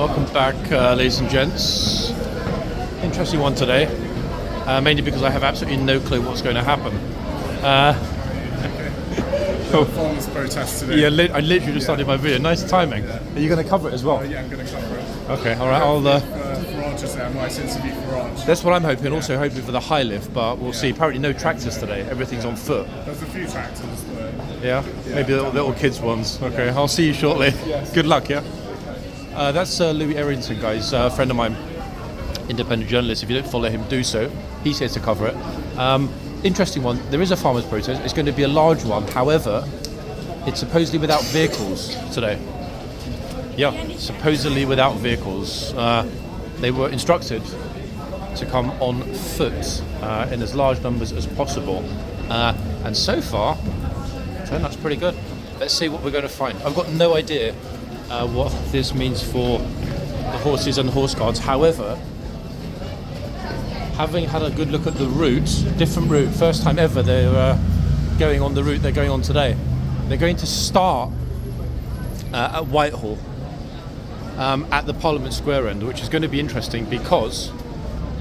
Welcome back, ladies and gents. Interesting one today, mainly because I have absolutely no clue what's going to happen. Farmers protest today. Yeah, I literally just started my video. Nice timing. Are you going to cover it as well? Yeah, I'm going to cover it. Okay, all right. I'll. Farage is there. I might interview Farage. That's what I'm hoping. Also hoping for the high lift, but we'll see. Apparently, no tractors today. Everything's on foot. There's a few tractors, but Yeah, maybe little kids ones. Okay, I'll see you shortly. Yes. Good luck. Yeah. That's Louis Errington, guys. A friend of mine, independent journalist. If you don't follow him, do so. He's here to cover it. Interesting one. There is a farmers' protest. It's going to be a large one. However, it's supposedly without vehicles today. Yeah, supposedly without vehicles. They were instructed to come on foot in as large numbers as possible. And so far, turnout's pretty good. Let's see what we're going to find. I've got no idea what this means for the horses and the horse guards. However, having had a good look at the route, different route, first time ever they're going on the route they're going on today. They're going to start at Whitehall at the Parliament Square end, which is going to be interesting because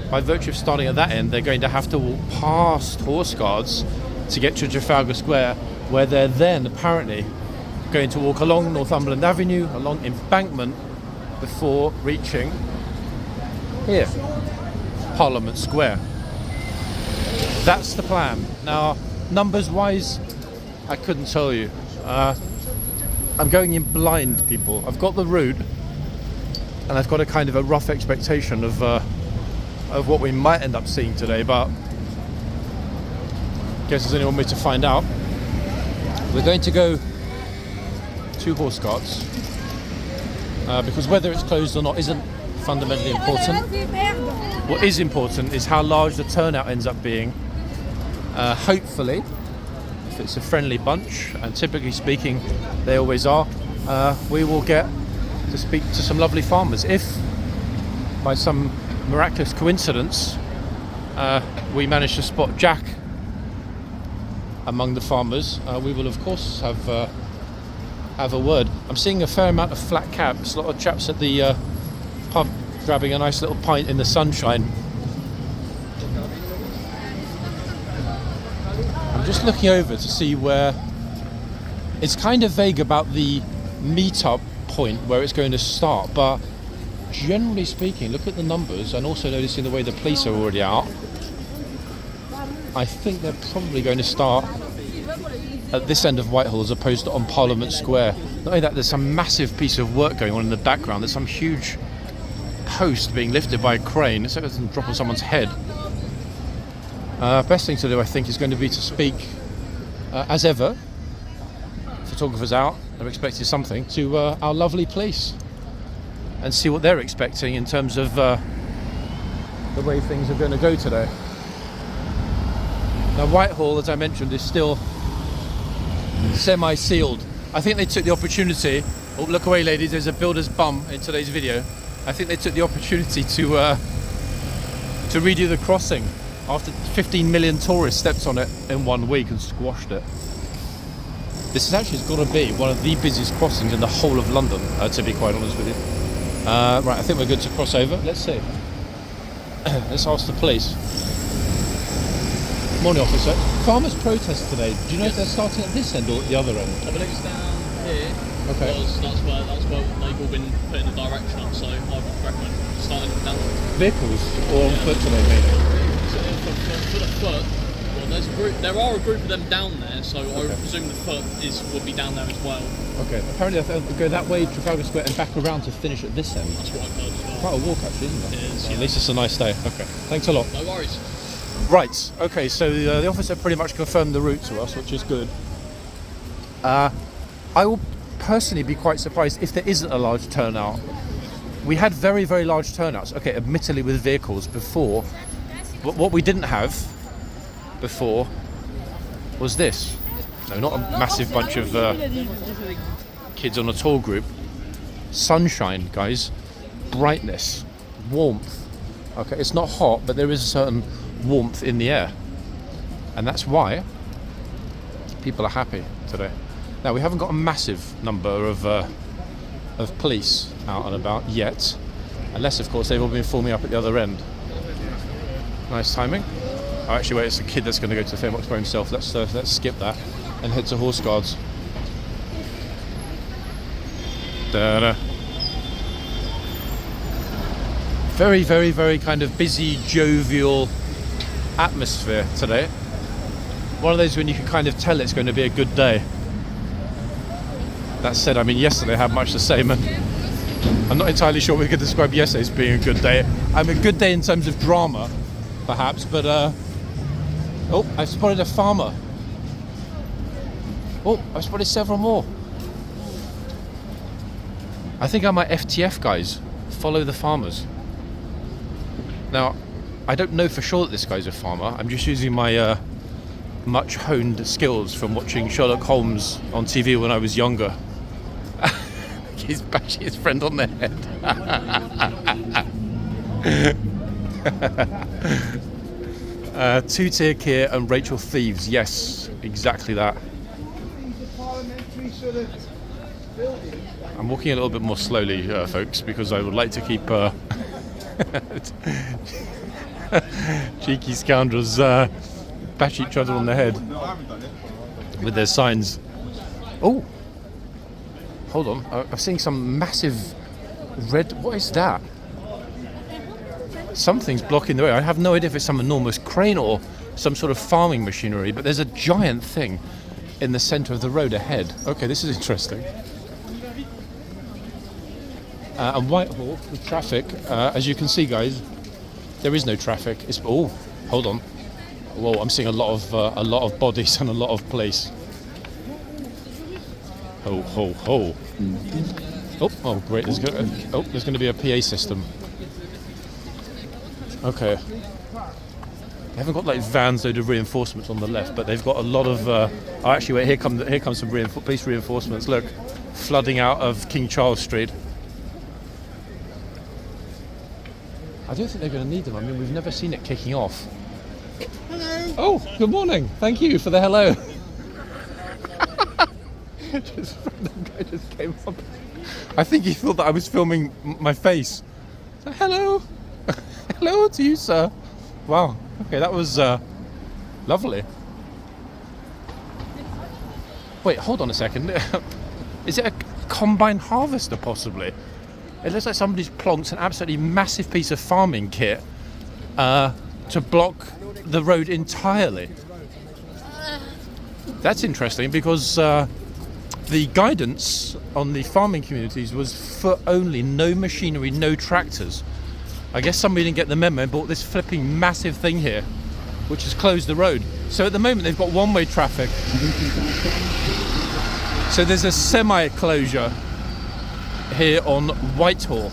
by virtue of starting at that end, they're going to have to walk past horse guards to get to Trafalgar Square, where they're then apparently going to walk along Northumberland Avenue, along Embankment, before reaching here, Parliament Square. That's the plan. Now, numbers-wise, I couldn't tell you. I'm going in blind, people. I've got the route, and I've got a kind of a rough expectation of what we might end up seeing today, but I guess there's only one way to find out. We're going to go to horse guards because whether it's closed or not isn't fundamentally important. What is important is how large the turnout ends up being. Hopefully, if it's a friendly bunch, and typically speaking they always are, we will get to speak to some lovely farmers. If by some miraculous coincidence we manage to spot Jack among the farmers, we will of course have a word. I'm seeing a fair amount of flat caps, a lot of chaps at the pub grabbing a nice little pint in the sunshine. I'm just looking over to see where it's kind of vague about the meet-up point where it's going to start, but generally speaking, look at the numbers and also noticing the way the police are already out. I think they're probably going to start at this end of Whitehall as opposed to on Parliament Square. Not only that, there's some massive piece of work going on in the background. There's some huge post being lifted by a crane. It's like it doesn't drop on someone's head. Best thing to do, I think, is going to be to speak, as ever, photographers out, they're expecting something, to our lovely police and see what they're expecting in terms of the way things are going to go today. Now, Whitehall, as I mentioned, is still semi-sealed. I think they took the opportunity, oh, look away ladies, there's a builder's bum in today's video. I think they took the opportunity to redo the crossing after 15 million tourists stepped on it in 1 week and squashed it. This is actually got to be one of the busiest crossings in the whole of London, to be quite honest with you. Right, I think we're good to cross over. Let's see. Let's ask the police. Morning, officer. Farmers' protest today. Do you know if they're starting at this end or at the other end? I believe it's down here. Okay. Because that's where they've all been putting the direction up, so I would recommend starting down there. Vehicles or on foot today, maybe? For the foot, well, there are a group of them down there, so I would presume the foot will be down there as well. Okay. Apparently they go that way, Trafalgar Square, and back around to finish at this end. That's what I've heard as well. Quite a walk, actually, isn't it? It is, At least it's a nice day. Okay. Thanks a lot. No worries. Right, okay, so the officer pretty much confirmed the route to us, which is good. I will personally be quite surprised if there isn't a large turnout. We had very, very large turnouts, okay, admittedly with vehicles before, but what we didn't have before was this. No, not a massive bunch of kids on a tour group. Sunshine, guys, brightness, warmth. Okay, it's not hot, but there is a certain warmth in the air, and that's why people are happy today. Now, we haven't got a massive number of of police out and about yet, unless of course they've all been forming up at the other end. Nice timing. Oh, actually wait, it's a kid that's going to go to the film box by himself. Let's skip that and head to Horse Guards. Da-da. Very, very, very kind of busy, jovial atmosphere today. One of those when you can kind of tell it's going to be a good day. That said, I mean, yesterday had much the same, and I'm not entirely sure we could describe yesterday as being a good day. I mean, a good day in terms of drama, perhaps, but oh, I've spotted a farmer. Oh, I've spotted several more. I think I might FTF, guys. Follow the farmers. Now, I don't know for sure that this guy's a farmer. I'm just using my much honed skills from watching Sherlock Holmes on TV when I was younger. He's bashing his friend on the head. Two-tier Keir and Rachel Thieves. Yes, exactly that. I'm walking a little bit more slowly, folks, because I would like to keep cheeky scoundrels bash each other on the head with their signs. Oh, hold on. I'm seeing some massive red. What is that? Something's blocking the way. I have no idea if it's some enormous crane or some sort of farming machinery, but there's a giant thing in the centre of the road ahead. Okay, this is interesting. And Whitehall, the traffic, as you can see, guys, there is no traffic. It's hold on. Whoa, I'm seeing a lot of bodies and a lot of police. Ho ho ho! Oh great! There's going to be a PA system. Okay. They haven't got like vans load of reinforcements on the left, but they've got a lot of. Oh, actually, wait. Here comes some police reinforcements. Look, flooding out of King Charles Street. I don't think they're going to need them. I mean, we've never seen it kicking off. Hello. Oh, good morning. Thank you for the hello. The guy just came up. I think he thought that I was filming my face. So, hello. Hello to you, sir. Wow. Okay, that was lovely. Wait, hold on a second. Is it a combine harvester, possibly? It looks like somebody's plonked an absolutely massive piece of farming kit to block the road entirely. That's interesting because the guidance on the farming communities was foot only, no machinery, no tractors. I guess somebody didn't get the memo and bought this flipping massive thing here, which has closed the road. So at the moment they've got one-way traffic. So there's a semi-closure here on Whitehall.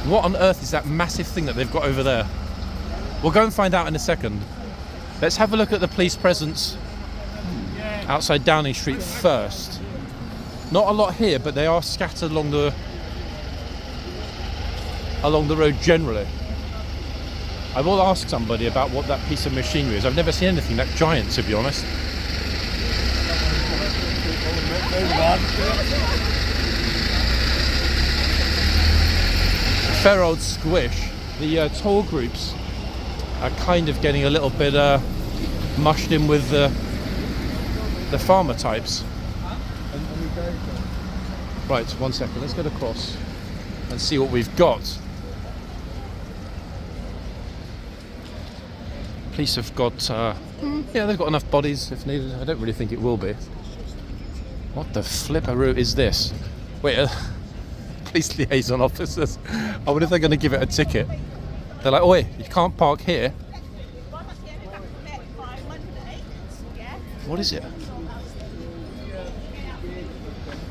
What on earth is that massive thing that they've got over there? We'll go and find out in a second. Let's have a look at the police presence outside Downing Street first. Not a lot here, but they are scattered along the road generally. I will ask somebody about what that piece of machinery is. I've never seen anything that giant, to be honest. Fair old squish. The toll groups are kind of getting a little bit mushed in with the farmer types. Right, 1 second. Let's get across and see what we've got. Police have got, yeah, they've got enough bodies if needed. I don't really think it will be. What the flipperoo is this? Wait, police liaison officers. I wonder if they're going to give it a ticket. They're like, oi, you can't park here. What is it?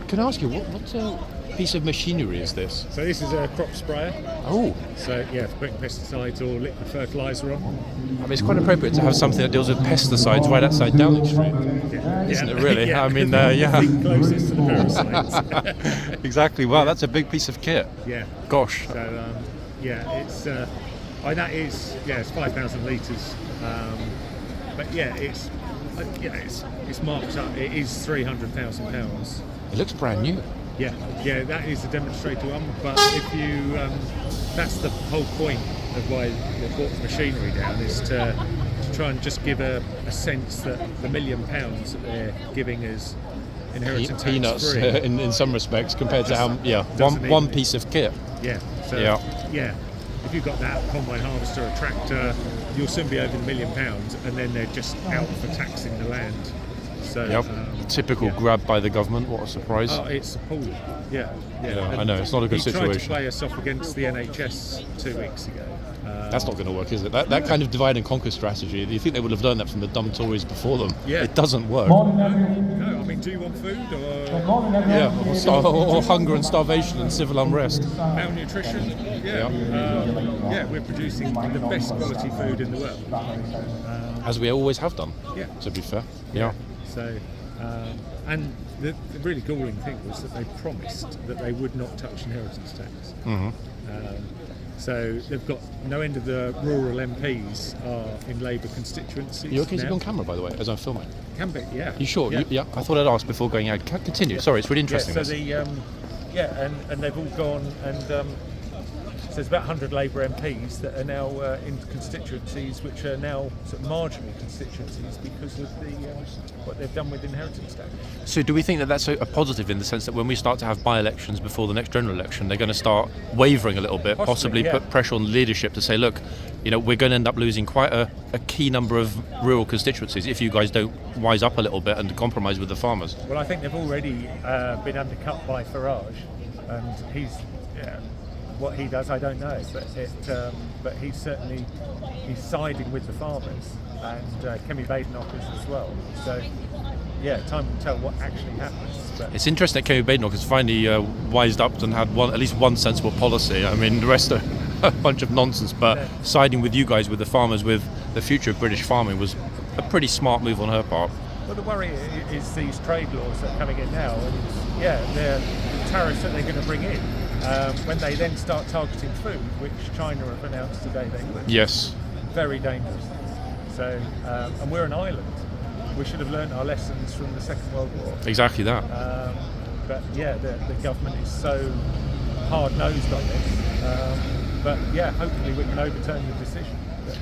Can I ask you, what piece of machinery is this? So this is a crop sprayer. Oh. So yeah, for putting pesticides or liquid fertiliser on. I mean, it's quite appropriate to have something that deals with pesticides right outside Downing Street. Yeah. Isn't it really? Yeah, I mean, yeah. The closest to the parasites. Exactly. Wow, that's a big piece of kit. Yeah. Gosh. So yeah, it's that is it's 5,000 litres. But yeah, it's marked up. It is £300,000. It looks brand new. Yeah, that is a demonstrator one, but if you, that's the whole point of why they brought the machinery down, is to try and just give a sense that the £1 million that they're giving as inheritance Peanuts tax free. in some respects compared to how Doesn't one even- piece of kit. Yeah, so if you've got that combine harvester, a tractor, you'll soon be over the £1 million, and then they're just out for taxing the land. So Typical grab by the government. What a surprise! Oh, it's appalling. Yeah. I know, it's not a good he tried to situation. play us off against the NHS 2 weeks ago. That's not going to work, is it? That kind of divide and conquer strategy. You think they would have learned that from the dumb Tories before them? Yeah. It doesn't work. No, I mean, do you want food or Or hunger and starvation and civil unrest. malnutrition? Yeah, we're producing the best quality food in the world. As we always have done. Yeah. To be fair. Yeah. So, and the really galling thing was that they promised that they would not touch inheritance tax. Mm-hmm. So they've got no end of the rural MPs are in Labour constituencies. You okay to now. be on camera, by the way, as I'm filming? Can be, yeah. You sure? Yeah. I thought I'd ask before going out. Continue. Sorry, it's really interesting. Yeah, so this. and they've all gone, and so there's about 100 Labour MPs that are now in constituencies which are now sort of marginal constituencies because of the what they've done with inheritance tax. So do we think that that's a positive in the sense that when we start to have by-elections before the next general election, they're going to start wavering a little bit, possibly put pressure on leadership to say, look, we're going to end up losing quite a key number of rural constituencies if you guys don't wise up a little bit and compromise with the farmers? Well, I think they've already been undercut by Farage, and he's what he does, I don't know, but he's siding with the farmers, and Kemi Badenoch is as well. So, time will tell what actually happens. But It's interesting that Kemi Badenoch has finally wised up and had at least one sensible policy. I mean, the rest are a bunch of nonsense, but siding with you guys, with the farmers, with the future of British farming was a pretty smart move on her part. Well, the worry is these trade laws that are coming in now, and the tariffs that they're going to bring in. When they then start targeting food, which China have announced today they will. Yes. Very dangerous. So, and we're an island. We should have learned our lessons from the Second World War. Exactly that. But the government is so hard-nosed on this. But hopefully we can overturn the decision.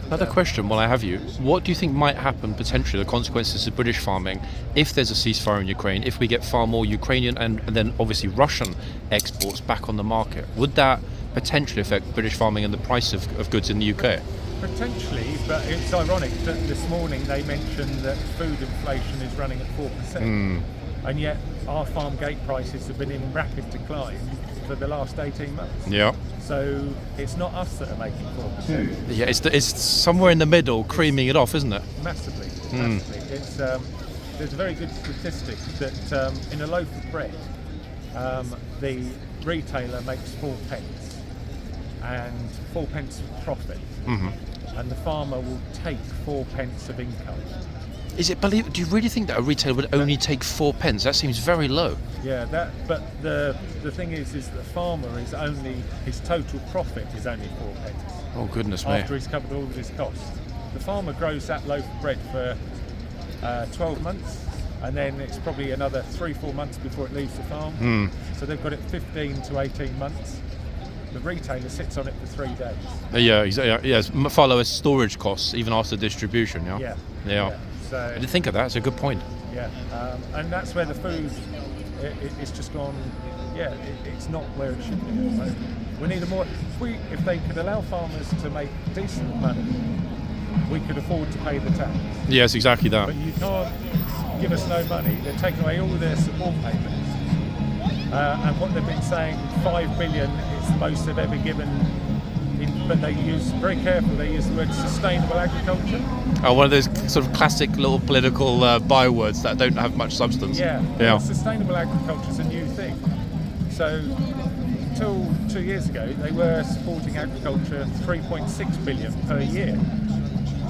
Another question while I have you. What do you think might happen, potentially, the consequences of British farming, if there's a ceasefire in Ukraine, if we get far more Ukrainian and then obviously Russian exports back on the market? Would that potentially affect British farming and the price of goods in the UK? Potentially, but it's ironic that this morning they mentioned that food inflation is running at 4%. And yet our farm gate prices have been in rapid decline for the last 18 months. Yeah. So it's not us that are making 4%. Yeah, it's somewhere in the middle, creaming it off, isn't it? Massively. It's there's a very good statistic that in a loaf of bread, the retailer makes 4 pence and 4 pence of profit, and the farmer will take 4 pence of income. Do you really think that a retailer would only take 4 pence? That seems very low. Yeah, but the thing is the farmer is only, his total profit is only 4 pence. Oh goodness me! After he's covered all of his costs, the farmer grows that loaf of bread for 12 months, and then it's probably another 3-4 months before it leaves the farm. So they've got it 15 to 18 months. The retailer sits on it for 3 days. Yeah, exactly. Yes, far lower storage costs even after distribution. Yeah. So I didn't think of that. It's a good point. Yeah, and that's where the food it's just gone. Yeah, it's not where it should be. So we need a more. If they could allow farmers to make decent money, we could afford to pay the tax. Yes, exactly that. But you can't give us no money. They're taking away all of their support payments, and what they've been saying, 5 billion is the most they've ever given. But they use, very careful, they use the word sustainable agriculture. Oh, one of those sort of classic little political bywords that don't have much substance. Yeah. Well, sustainable agriculture is a new thing. So, until 2 years ago, they were supporting agriculture 3.6 billion per year.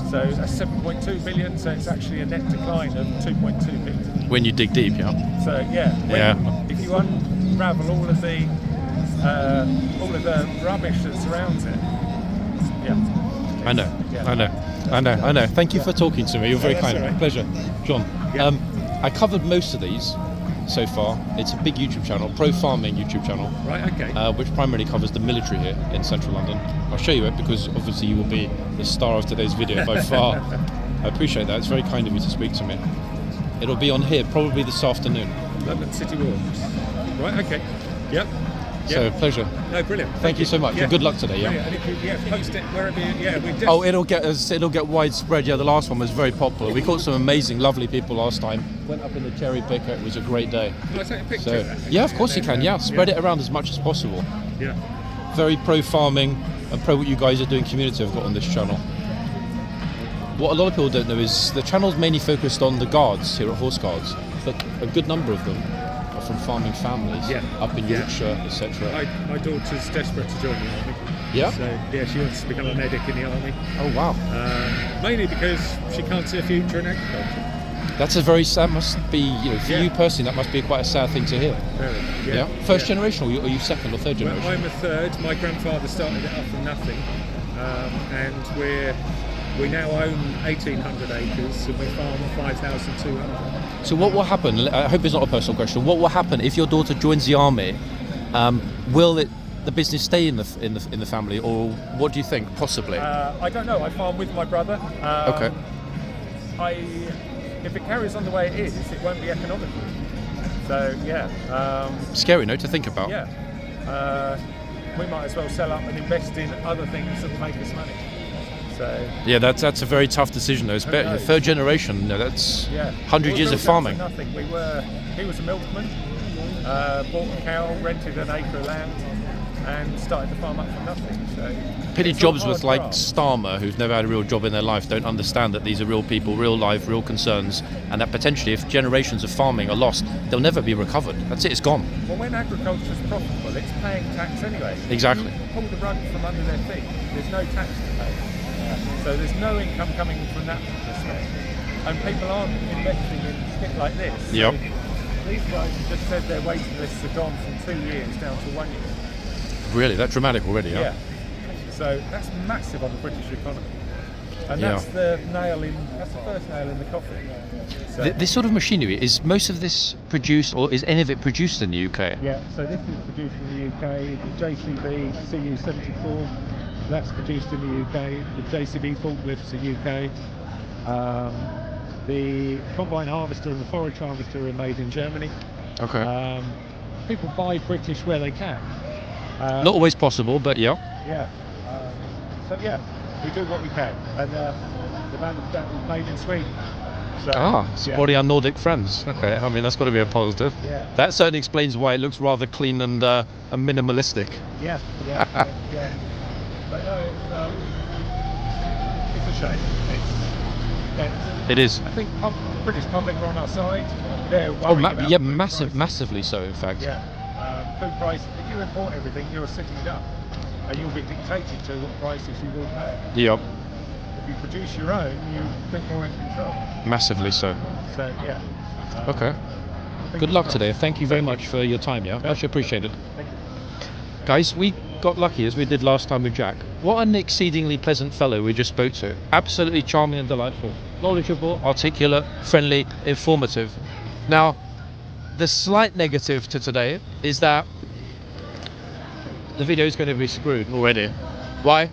So that's 7.2 billion. So it's actually a net decline of 2.2 billion. When you dig deep, So if you unravel all of the rubbish that surrounds it. I know. Thank you for talking to me. You're very kind. all right. Pleasure. John, I covered most of these so far. It's a big YouTube channel, pro farming YouTube channel, Right. Okay. which primarily covers the military here in central London. I'll show you it because obviously you will be the star of today's video by far. I appreciate that. It's very kind of you to speak to me. It'll be on here probably this afternoon. London City Walks. Right. Okay. Yep. So pleasure. No, brilliant. Thank you so much. And good luck today. Yeah. Brilliant. And if you post it wherever you, we just, Oh, it'll get widespread. Yeah, the last one was very popular. We caught some amazing, lovely people last time. Went up in the cherry picker. It was a great day. Can I take a picture So of that? yeah, of course you can. Yeah, spread it around as much as possible. Yeah. Very pro farming and pro what you guys are doing community I've got on this channel. What a lot of people don't know is the channel's mainly focused on the guards here at Horse Guards, but a good number of them are from farming families up in Yorkshire, etc. My daughter's desperate to join the army. Yeah? So yeah, she wants to become a medic in the army. Oh wow. Mainly because she can't see a future in agriculture. That must be, for you personally, that must be quite a sad thing to hear. Very, Yeah. First generation, or are you second or third Well, generation? I'm a third. My grandfather started it up from nothing, and we now own 1,800 acres and we farm 5,200. So what will happen? I hope it's not a personal question. What will happen if your daughter joins the army? Will the business stay in the family, or what do you think? Possibly. I don't know. I farm with my brother. Okay. If it carries on the way it is, it won't be economical. So yeah. Scary note to think about. Yeah. We might as well sell up and invest in other things that make us money. So Yeah, that's a very tough decision though. It's better, knows? third generation. That's yeah. 100 We years built of up farming. from nothing. He was a milkman. Bought a cow, rented an acre of land, and started to farm up from nothing. So Pity it's jobs all with hard like graft. Starmer, who's never had a real job in their life, don't understand that these are real people, real life, real concerns, and that potentially if generations of farming are lost, they'll never be recovered. That's it, it's gone. Well, when agriculture is profitable, it's paying tax anyway. Exactly. You pull the rug from under their feet. There's no tax to pay. So there's no income coming from that respect. And people aren't investing in shit like this. So Yep. these guys have just said their waiting lists are gone from 2 years down to 1 year. Really, that dramatic already, yeah? Yeah. So that's massive on the British economy. And Yeah. that's the first nail in the coffin. So, This sort of machinery, is most of this produced, or is any of it produced in the UK? yeah, so this is produced in the UK, the JCB CU74, that's produced in the UK, the JCB forklifts are UK, the combine harvester and the forage harvester are made in Germany. Okay. People buy British where they can. Not always possible, but yeah. Yeah. So yeah, we do what we can, and the man that was made in Sweden. So, Supporting our Nordic friends. Okay, I mean that's got to be a positive. Yeah. That certainly explains why it looks rather clean and minimalistic. Yeah, yeah, yeah. But no, it's a shame. It is. I think British public are on our side. They're Oh, worried about yeah, food prices. massively so. In fact. Yeah, food prices. If you import everything, you're sitting duck, and you'll be dictated to what prices you will pay. Yep. If you produce your own, you're a bit more in control. Massively so. So yeah. Okay. Good luck today. Thank you very much for your time. Yeah, much appreciated. Thank you. Guys, we got lucky as we did last time with Jack. What an exceedingly pleasant fellow we just spoke to. Absolutely charming and delightful. Knowledgeable, articulate, friendly, informative. Now, the slight negative to today is that the video is going to be screwed already. Why?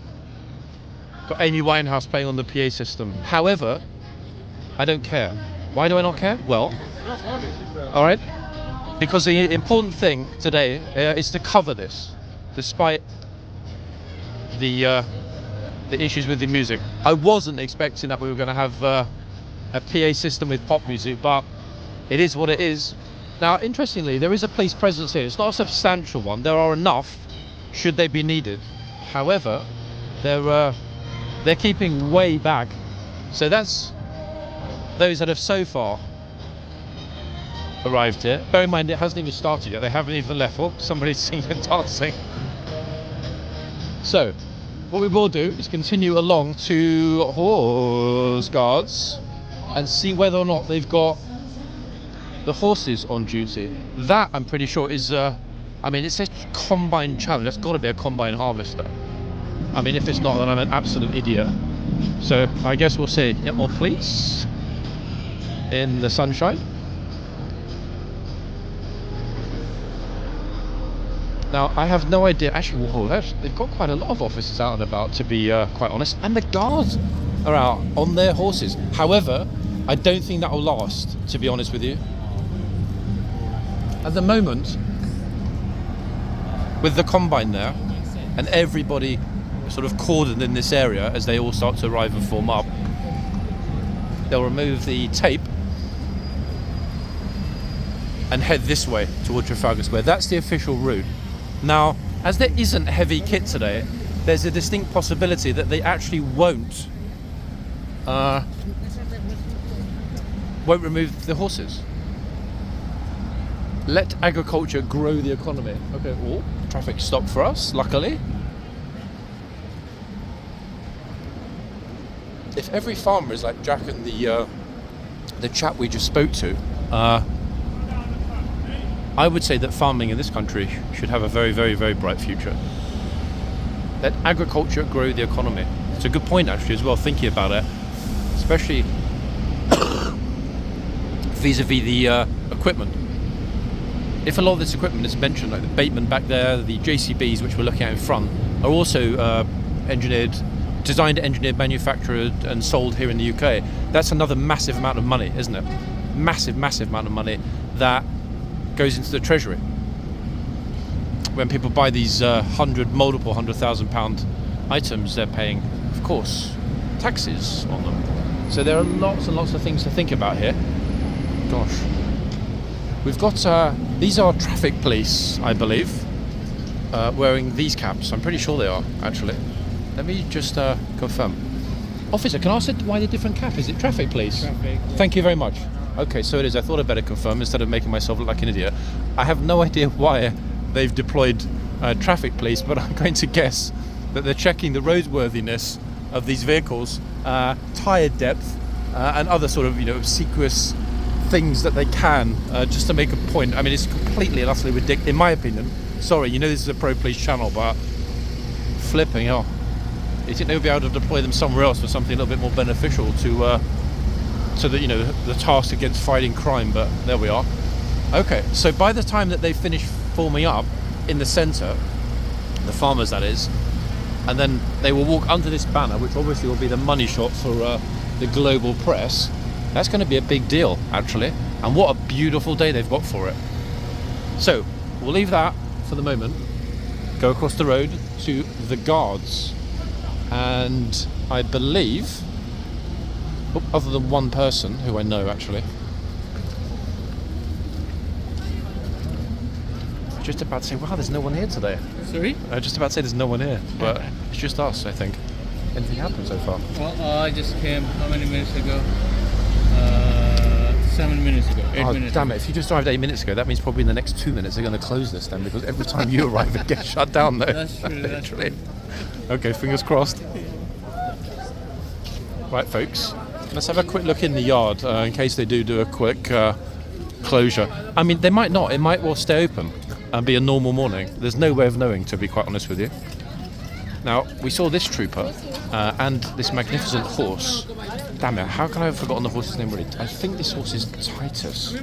Got Amy Winehouse playing on the PA system. However, I don't care. Why do I not care? Well, alright. Because the important thing today is to cover this, despite the issues with the music. I wasn't expecting that we were going to have a PA system with pop music, but it is what it is. Now, interestingly, there is a police presence here. It's not a substantial one. There are enough, should they be needed. However, they're keeping way back. So that's those that have so far arrived here. Bear in mind, it hasn't even started yet. They haven't even left. Oh, somebody's singing and dancing. So, what we will do is continue along to horseguards and see whether or not they've got the horses on duty. That, I'm pretty sure, is I mean, it says combine challenge. That's got to be a combine harvester. I mean, if it's not, then I'm an absolute idiot. So I guess we'll see. Yep, more police in the sunshine. Now, I have no idea. Actually, whoa, they've got quite a lot of officers out and about, to be quite honest. And the guards are out on their horses. However, I don't think that will last, to be honest with you. At the moment, with the combine there, and everybody sort of cordoned in this area as they all start to arrive and form up, they'll remove the tape and head this way towards Trafalgar Square. That's the official route. Now, as there isn't heavy kit today, there's a distinct possibility that they actually won't remove the horses. Let agriculture grow the economy. Okay, oh, traffic stop for us, luckily. If every farmer is like Jack and the chap we just spoke to, I would say that farming in this country should have a very, very, very bright future. Let agriculture grow the economy. It's a good point, actually, as well, thinking about it, especially vis-a-vis the equipment. If a lot of this equipment is mentioned, like the Bateman back there, the JCBs, which we're looking at in front, are also designed, engineered, manufactured and sold here in the UK, that's another massive amount of money, isn't it? Massive, massive amount of money that goes into the treasury. When people buy these multiple £100,000 items, they're paying, of course, taxes on them. So there are lots and lots of things to think about here. Gosh. We've got, these are traffic police, I believe, wearing these caps. I'm pretty sure they are, actually. Let me just confirm. Officer, can I ask why the different cap? Is it traffic police? Traffic. Thank you very much. Okay, so it is. I thought I'd better confirm instead of making myself look like an idiot. I have no idea why they've deployed traffic police, but I'm going to guess that they're checking the roadworthiness of these vehicles, tyre depth, and other sort of, obsequious things that they can, just to make a point. I mean, it's completely and utterly ridiculous, in my opinion. Sorry, this is a pro-police channel, but flipping hell. You think they would be able to deploy them somewhere else for something a little bit more beneficial to the task against fighting crime, but there we are. Okay, so by the time that they finish forming up in the centre, the farmers that is, and then they will walk under this banner, which obviously will be the money shot for the global press. That's going to be a big deal, actually, and what a beautiful day they've got for it. So we'll leave that for the moment, go across the road to the guards, and I believe, other than one person who I know, actually, just about to say, wow, there's no one here today. Sorry? Just about to say there's no one here, but it's just us, I think. Anything happened so far? Well, I just came, how many minutes ago? 7 minutes ago, 8 minutes Damn ago. it, if you just arrived 8 minutes ago, that means probably in the next 2 minutes they're going to close this then, because every time you arrive it gets shut down though. That's true, that's true. Literally. Okay, fingers crossed. Right, folks, let's have a quick look in the yard in case they do a quick closure. I mean, they might not. It might well stay open and be a normal morning. There's no way of knowing, to be quite honest with you. Now, we saw this trooper and this magnificent horse. Damn it, how can I have forgotten the horse's name already? I think this horse is Titus,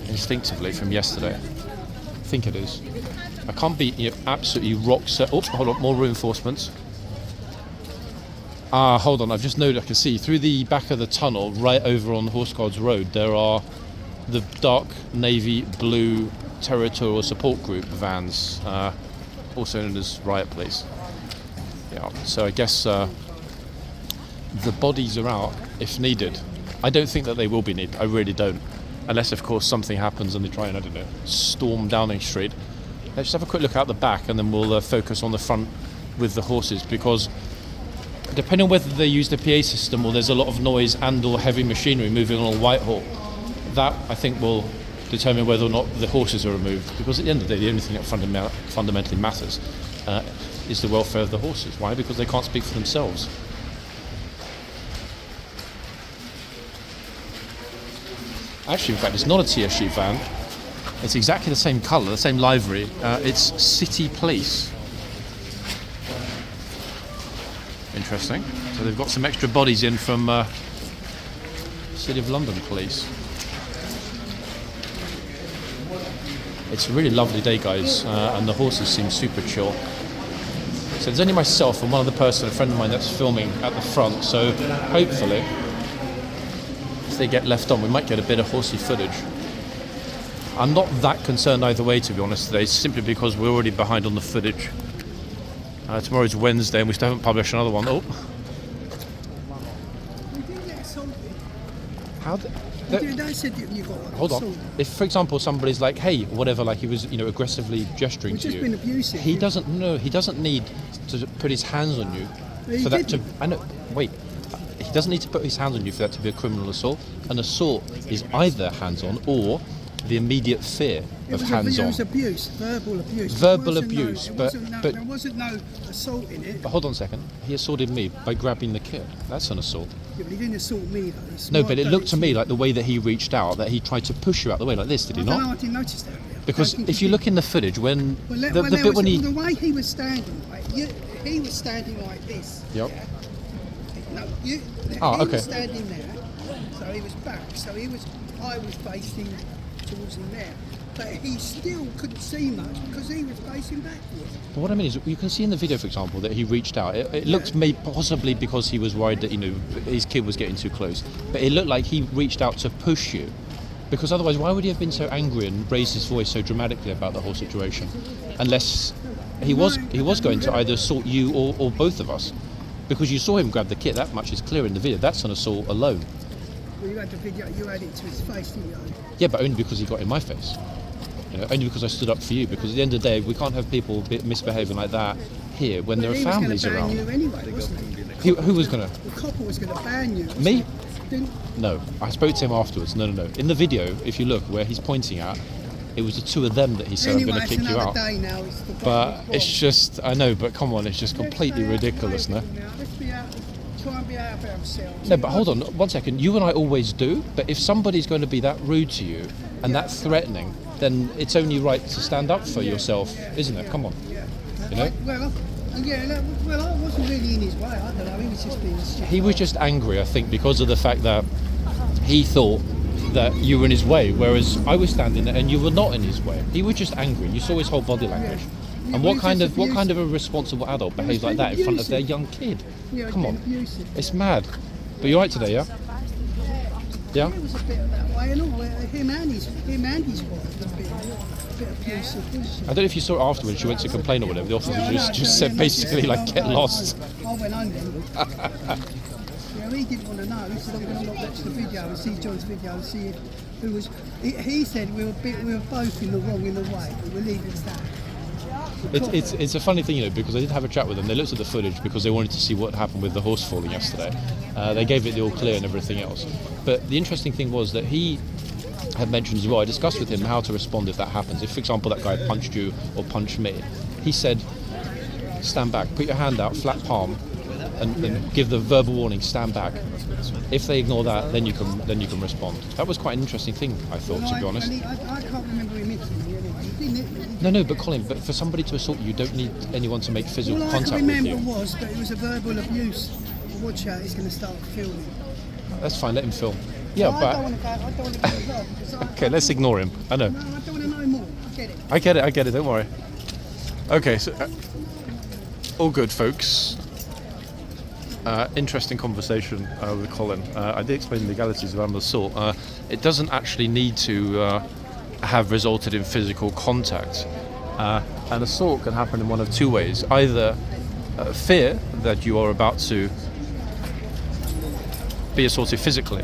instinctively, from yesterday. I think it is. I can't be absolutely rock set. Oh, hold on, more reinforcements. Hold on, I've just noted, I can see through the back of the tunnel, right over on Horseguards Road, there are the dark navy blue territorial support group vans, also known as riot police. Yeah, so I guess the bodies are out if needed. I don't think that they will be needed, I really don't. Unless, of course, something happens and they try and, I don't know, storm Downing Street. Let's just have a quick look out the back and then we'll focus on the front with the horses, because depending on whether they use the PA system or there's a lot of noise and or heavy machinery moving along Whitehall, that I think will determine whether or not the horses are removed, because at the end of the day the only thing that fundamentally matters is the welfare of the horses. Why? Because they can't speak for themselves. Actually, in fact, it's not a TSG van. It's exactly the same colour, the same livery. It's City Police. Interesting. So they've got some extra bodies in from City of London Police. It's a really lovely day, guys, and the horses seem super chill. So there's only myself and one other person, a friend of mine, that's filming at the front. So hopefully, if they get left on, we might get a bit of horsey footage. I'm not that concerned either way, to be honest, today, simply because we're already behind on the footage. Tomorrow's Wednesday and we still haven't published another one. Oh. How They said you got hold on. If, for example, somebody's like, "Hey," or whatever, like he was, aggressively gesturing to you. Been abusive. He doesn't know. He doesn't need to put his hands on you He for that to. didn't. I know. Wait. He doesn't need to put his hands on you for that to be a criminal assault. An assault is either hands-on or the immediate fear of hands-on. It was abuse, verbal abuse. Verbal abuse, but but there wasn't no assault in it. but hold on a second. He assaulted me by grabbing the kid. That's an assault. Yeah, but he didn't assault me though. It's No, my but it looked to me ability. like the way that he reached out, that he tried to push you out the way like this. Did he I don't not? know, I didn't notice that. Because if you look in the footage, when the bit when he the way he was standing, right, he was standing like this. Yep. Yeah? No, Oh, he okay. was standing there, so he was back. I was facing towards him there, but he still couldn't see much because he was facing backwards. But what I mean is, you can see in the video, for example, that he reached out. It looked maybe possibly because he was worried that his kid was getting too close. But it looked like he reached out to push you, because otherwise, why would he have been so angry and raised his voice so dramatically about the whole situation? Unless he was going to either assault you or both of us, because you saw him grab the kid. That much is clear in the video. That's an assault alone. Well, you had the video, you had it to his face, didn't you? Yeah, but only because he got in my face. Only because I stood up for you. Because at the end of the day, we can't have people misbehaving like that here when there are families He was around. going to ban you anyway, wasn't he? Who was going to? The copper was going to ban you. wasn't Me? he? Didn't, No, I spoke to him afterwards. No. In the video, if you look where he's pointing at, it was the two of them that he said, anyway, I'm going to kick you out. Day now, it's the But it's just, I know, but come on, it's just completely ridiculous, no? Let's be out, try and be out of ourselves. No, but hold on, 1 second. You and I always do, but if somebody's going to be that rude to you and that threatening, then it's only right to stand up for yourself, isn't it? Come on. You know? Well, I wasn't really in his way. I don't know. He was just being stupid. He was just angry, I think, because of the fact that he thought that you were in his way, whereas I was standing there and you were not in his way. He was just angry. You saw his whole body language. Yeah, And but what he's kind just of a responsible adult behaves like that in front of their young kid? Yeah, Come on, abusive. it's mad. But you're right today, yeah? Yeah. It was a bit of that way, and all. Him and his wife was a bit abusive, wasn't she? I don't know if you saw it afterwards. She went to complain or whatever. The officer just said basically like get lost. I went home then. He didn't want to know. He said I'm going to watch the video and see John's video and see who was. He said we were both in the wrong in a way. We'll leave it at that. It's a funny thing, because I did have a chat with them. They looked at the footage because they wanted to see what happened with the horse falling yesterday. They gave it the all clear and everything else. But the interesting thing was that he had mentioned as well, I discussed with him how to respond if that happens. If, for example, that guy punched you or punched me, he said, stand back, put your hand out, flat palm, and give the verbal warning, stand back. If they ignore that, then you can respond. That was quite an interesting thing, I thought, to be honest. I can't remember him hitting me anyway. He didn't hit me. No, but Colin, but for somebody to assault you don't need anyone to make physical All I contact can with remember you. was that it was a verbal abuse. Watch out, he's going to start filming. That's fine, let him film. Yeah, I don't but want to go. I don't want to get involved because okay, let's ignore him. I know. No, I don't want to know more. I get it. I get it, don't worry. Okay, so all good, folks. Interesting conversation with Colin. I did explain the legalities of animal assault. It doesn't actually need to have resulted in physical contact. An assault can happen in one of two ways. Either fear that you are about to be assaulted physically,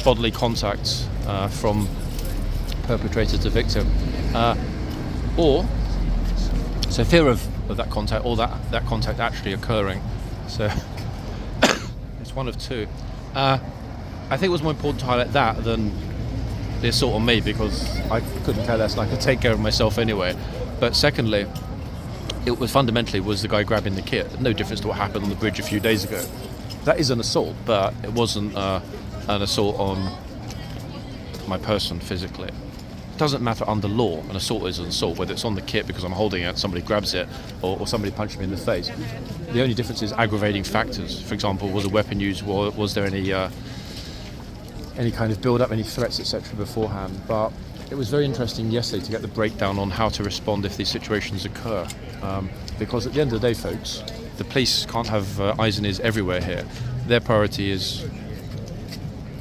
bodily contact from perpetrator to victim, or so fear of that contact, or that contact actually occurring. So it's one of two. I think it was more important to highlight that than the assault on me, because I couldn't care less and I could take care of myself anyway. But secondly, it was fundamentally the guy grabbing the kid. No difference to what happened on the bridge a few days ago. That is an assault, but it wasn't an assault on my person physically. It doesn't matter under law. An assault is an assault, whether it's on the kit because I'm holding it, somebody grabs it, or somebody punched me in the face. The only difference is aggravating factors. For example, was a weapon used? Was there any kind of build-up, any threats, etc. beforehand? But it was very interesting yesterday to get the breakdown on how to respond if these situations occur. Because at the end of the day, folks, the police can't have eyes and ears everywhere here. Their priority is,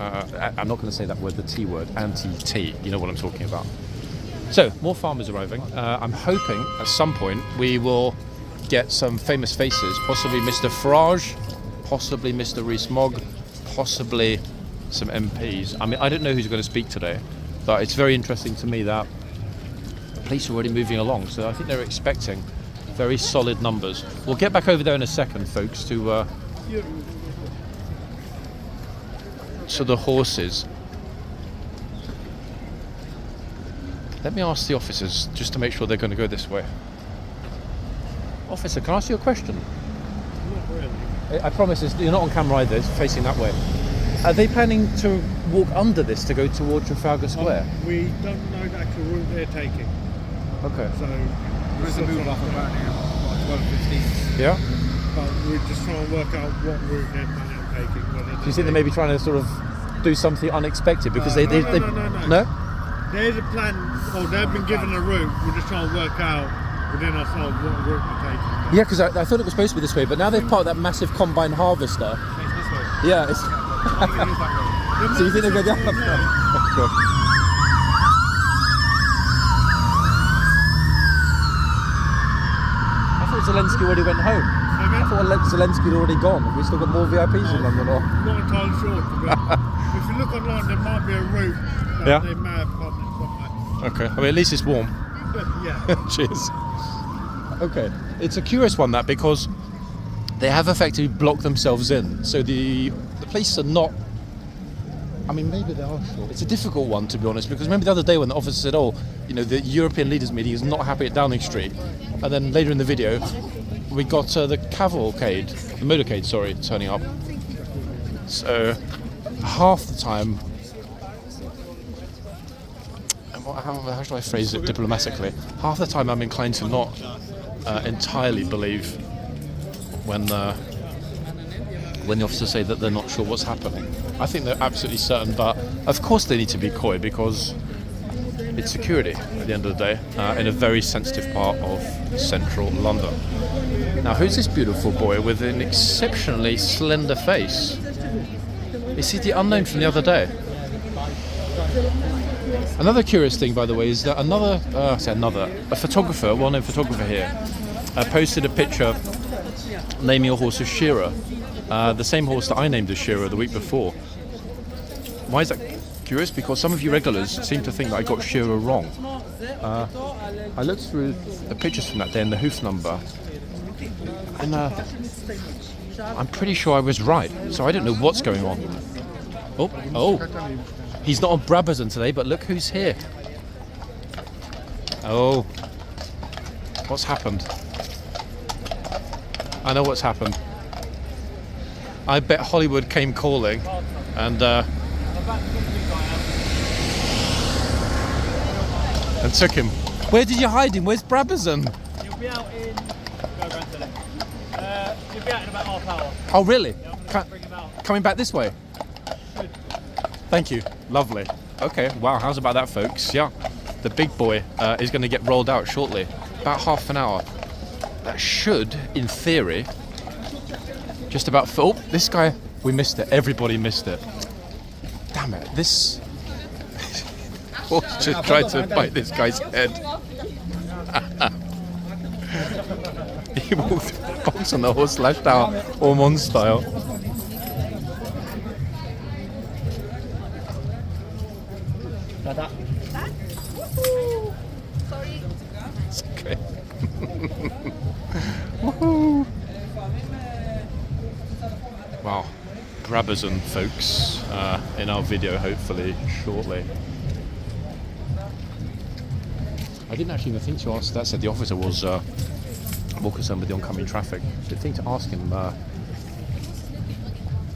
I'm not going to say that word, the T word, anti-T, you know what I'm talking about. So, more farmers arriving. I'm hoping at some point we will get some famous faces, possibly Mr. Farage, possibly Mr. Rees-Mogg, possibly some MPs. I mean, I don't know who's going to speak today, but it's very interesting to me that the police are already moving along, so I think they're expecting very solid numbers. We'll get back over there in a second, folks, to the horses. Let me ask the officers just to make sure they're going to go this way. Officer, can I ask you a question? Not really. I promise you're not on camera either, it's facing that way. Are they planning to walk under this to go towards Trafalgar Square? We don't know the actual route they're taking. Okay. So There is a move off about now, 12:15. Yeah? but we're just trying to work out what route they're planning on taking. Do you think they may be trying to sort of do something unexpected because they No? There's a plan, or they've been given a route. We're just trying to work out within ourselves what route we're taking. Yeah, because I thought it was supposed to be this way, but now they've parked that massive combine harvester. It's this way. Yeah, it's I think it is that way. so you think they're going to go down? I thought Zelensky already went home. I thought Zelensky had already gone. Have we still got more VIPs in London? Or? Not entirely sure. If you look online, there might be a route that Yeah. they may have published somewhere. Okay, I mean at least it's warm. Yeah. Cheers. Okay, it's a curious one that because they have effectively blocked themselves in, so the police are not. I mean, maybe they are sure. It's a difficult one to be honest because remember the other day when the officer said, "Oh, you know, the European leaders meeting is not happy at Downing Street," and then later in the video, we got the cavalcade, the motorcade, sorry, turning up. So half the time. How should I phrase it diplomatically? Half the time I'm inclined to not entirely believe when the officers say that they're not sure what's happening. I think they're absolutely certain, but of course they need to be coy because it's security at the end of the day in a very sensitive part of central London. Now, who's this beautiful boy with an exceptionally slender face? Is he the unknown from the other day? Another curious thing, by the way, is that a photographer, a well-known photographer here, posted a picture naming a horse as Shearer, the same horse that I named as Shearer the week before. Why is that curious? Because some of you regulars seem to think that I got Shearer wrong. I looked through the pictures from that day and the hoof number, and I'm pretty sure I was right, so I don't know what's going on. Oh. He's not on Brabazon today, but look who's here. Oh. What's happened? I know what's happened. I bet Hollywood came calling and took him. Where did you hide him? Where's Brabazon? You'll be out in... you'll be out in about half hour. Oh, really? Yeah, I'm going to bring him out. Coming back this way? Thank you. Lovely. Okay, wow, how's about that, folks? Yeah, the big boy is going to get rolled out shortly. About half an hour. That should, in theory, just about... Oh, this guy, we missed it. Everybody missed it. Damn it, this... horse just tried to bite this guy's head. He walked on the horse, lashed out, Ormond style. It's okay. Woohoo! Wow, Brabazon, folks, in our video hopefully shortly. I didn't actually even think to ask that. Said the officer was more concerned with the oncoming traffic. Didn't think to ask him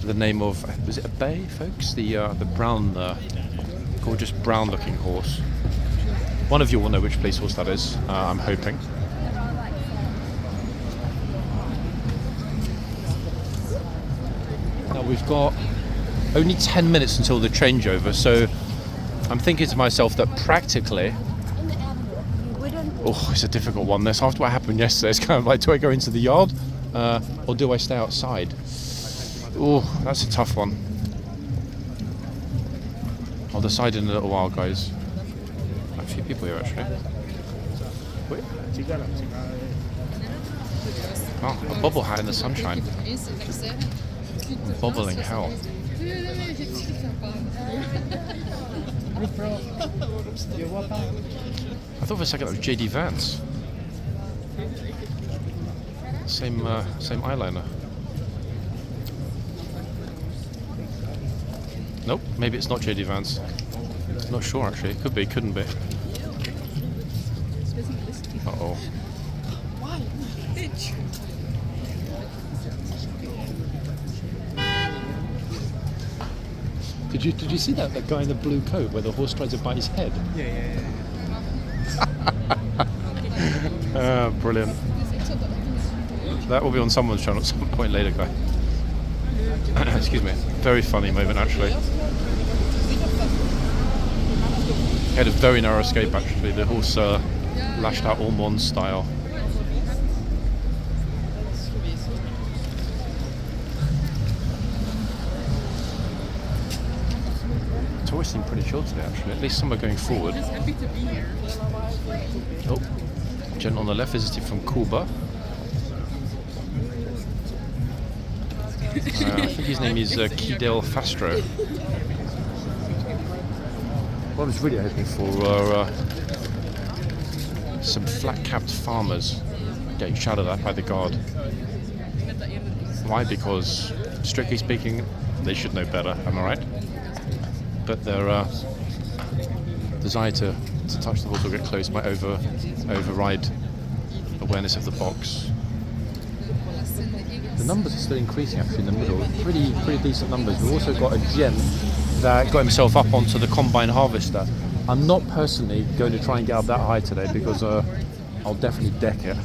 the name of, was it a bay, folks? The brown, gorgeous brown-looking horse. One of you will know which police horse that is. I'm hoping. Now we've got only 10 minutes until the changeover, so I'm thinking to myself that practically, oh, it's a difficult one. This after what happened yesterday, it's kind of like, do I go into the yard or do I stay outside? Oh, that's a tough one. I'll decide in a little while, guys. A few people here actually. Wait. Oh, a bubble hat in the sunshine. Bubbling hell. I thought for a second that was JD Vance. Same eyeliner. Nope, maybe it's not JD Vance. Not sure actually. It could be, couldn't be. Uh-oh. Did you see that guy in the blue coat where the horse tried to bite his head? Yeah. Brilliant. That will be on someone's channel at some point later, guy. Excuse me. Very funny moment, actually. He had a very narrow escape, actually. The horse lashed out Ormond style. It's always seemed pretty chill today, actually. At least some are going forward. Oh, gent on the left visited from Cuba. I think his name is Kidel Fastro. What I was really hoping for were some flat-capped farmers getting shouted at by the guard. Why? Because, strictly speaking, they should know better, am I right? But their desire to touch the horse or get close might override awareness of the box. The numbers are still increasing actually in the middle. Pretty decent numbers. We've also got a gent that got himself up onto the combine harvester. I'm not personally going to try and get up that high today because I'll definitely deck it.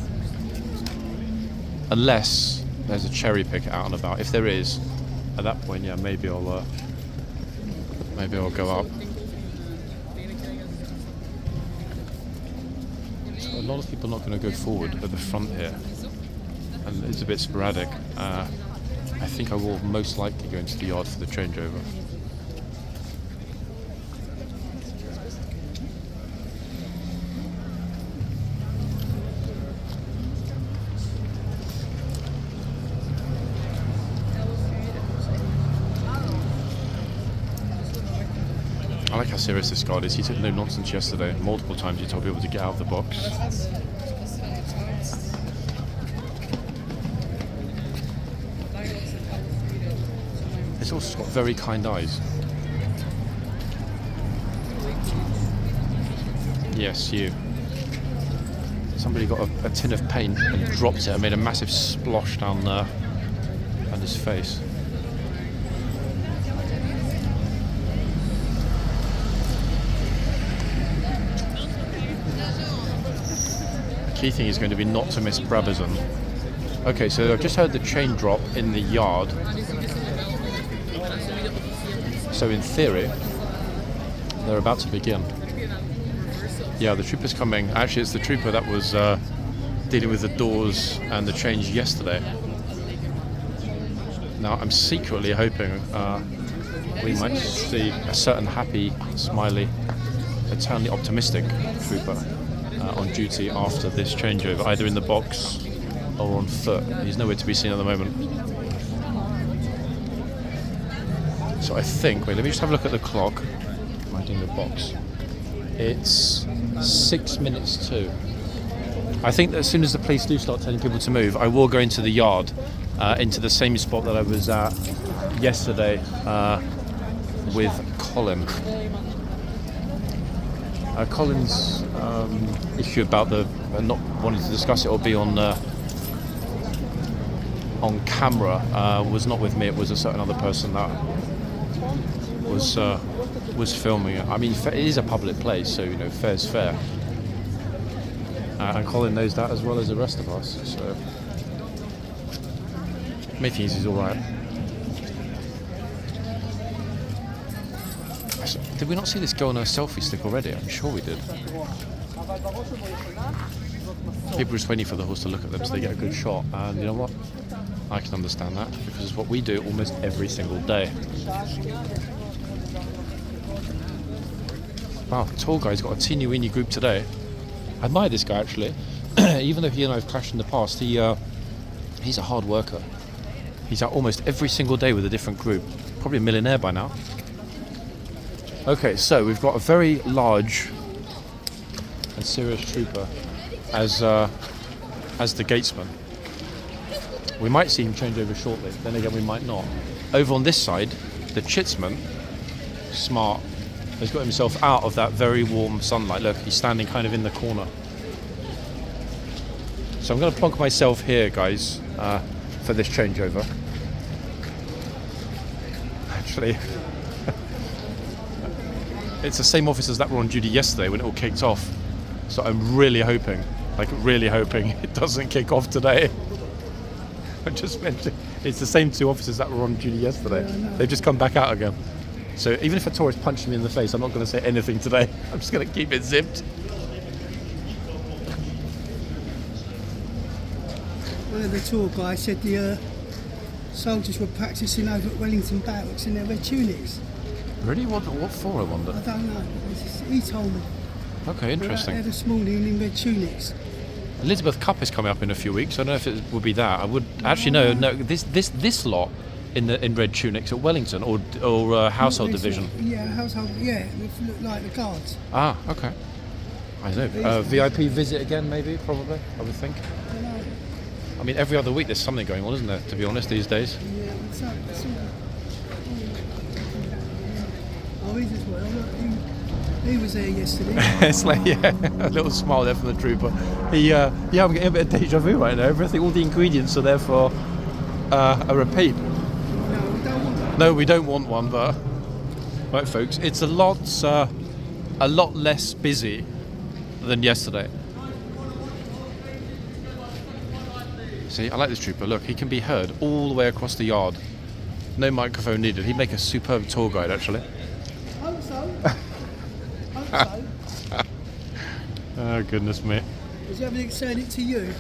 Unless there's a cherry picker out and about. If there is, at that point, yeah, maybe I'll go up. So a lot of people are not going to go forward at the front here. And it's a bit sporadic. I think I will most likely go into the yard for the changeover. I like how serious this guard is. He took no nonsense yesterday. Multiple times he told people to get out of the box. It's also got very kind eyes. Yes, you. Somebody got a tin of paint and dropped it and made a massive splosh down his face. The key thing is going to be not to miss Brabazon. Okay, so I've just heard the chain drop in the yard. So in theory, they're about to begin. Yeah, the trooper's coming. Actually, it's the trooper that was dealing with the doors and the change yesterday. Now, I'm secretly hoping we might see a certain happy, smiley, eternally optimistic trooper on duty after this changeover, either in the box or on foot. He's nowhere to be seen at the moment. So I think, wait, let me just have a look at the clock. Am I doing the box? It's 6 minutes to. I think that as soon as the police do start telling people to move, I will go into the yard, into the same spot that I was at yesterday with Colin. Colin's issue about the not wanting to discuss it or be on camera was not with me. It was a certain other person that was filming it. I mean, it is a public place, so fair's fair. And Colin knows that as well as the rest of us. So making he's all right. Did we not see this girl on her selfie stick already? I'm sure we did. People are just waiting for the horse to look at them so they get a good shot, and you know what? I can understand that because it's what we do almost every single day. Wow, the tall guy's got a teeny weeny group today. I admire this guy actually. Even though he and I have clashed in the past, he's a hard worker. He's out almost every single day with a different group. Probably a millionaire by now. Okay, so we've got a very large and serious trooper as the gatesman. We might see him change over shortly, then again we might not. Over on this side, the chitsman, smart, has got himself out of that very warm sunlight. Look, he's standing kind of in the corner. So I'm going to plonk myself here, guys, for this changeover. Actually, it's the same officers that were on duty yesterday when it all kicked off. So I'm really hoping it doesn't kick off today. I just mentioned it's the same 2 officers that were on duty yesterday. They've just come back out again. So even if a tourist punched me in the face, I'm not going to say anything today. I'm just going to keep it zipped. One of the tour guys said the soldiers were practicing over at Wellington Barracks in their red tunics. Really? What for, I wonder? I don't know. He told me. Okay, interesting. They're this morning in red tunics. Elizabeth Cup is coming up in a few weeks. I don't know if it would be that. I would actually no. This lot in red tunics at Wellington or household division. Yeah, household. Yeah, it look like the guards. Ah, okay. I don't know. VIP visit again, maybe, probably. I would think. I don't know. I mean, every other week there's something going on, isn't there? To be honest, these days. Yeah, it's oh, he's as well. He was there yesterday. It's like, yeah, a little smile there from the trooper. I'm getting a bit of deja vu right now. Everything, all the ingredients are there for a repeat. No, we don't want that. No, we don't want one, but right, folks, it's a lot less busy than yesterday. See, I like this trooper. Look, he can be heard all the way across the yard. No microphone needed. He'd make a superb tour guide, actually. Hope so. Hope so. Oh, goodness me. Was he having saying it to you?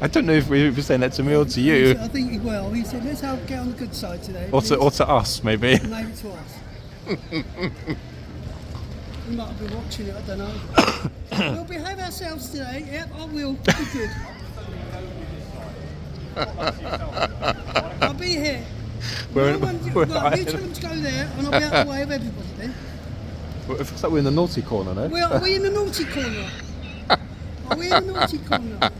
I don't know if we were saying that to me or to you. I think he will. He said, let's get on the good side today. Or to us, maybe. Maybe to us. We might have been watching it, I don't know. We'll behave ourselves today. Yep, I will. Be good. I'll be here. You tell them to go there and I'll be out of the way of everybody then. Well, it feels like we're in the naughty corner, no? Well, are we in the naughty corner? Are we in the naughty corner?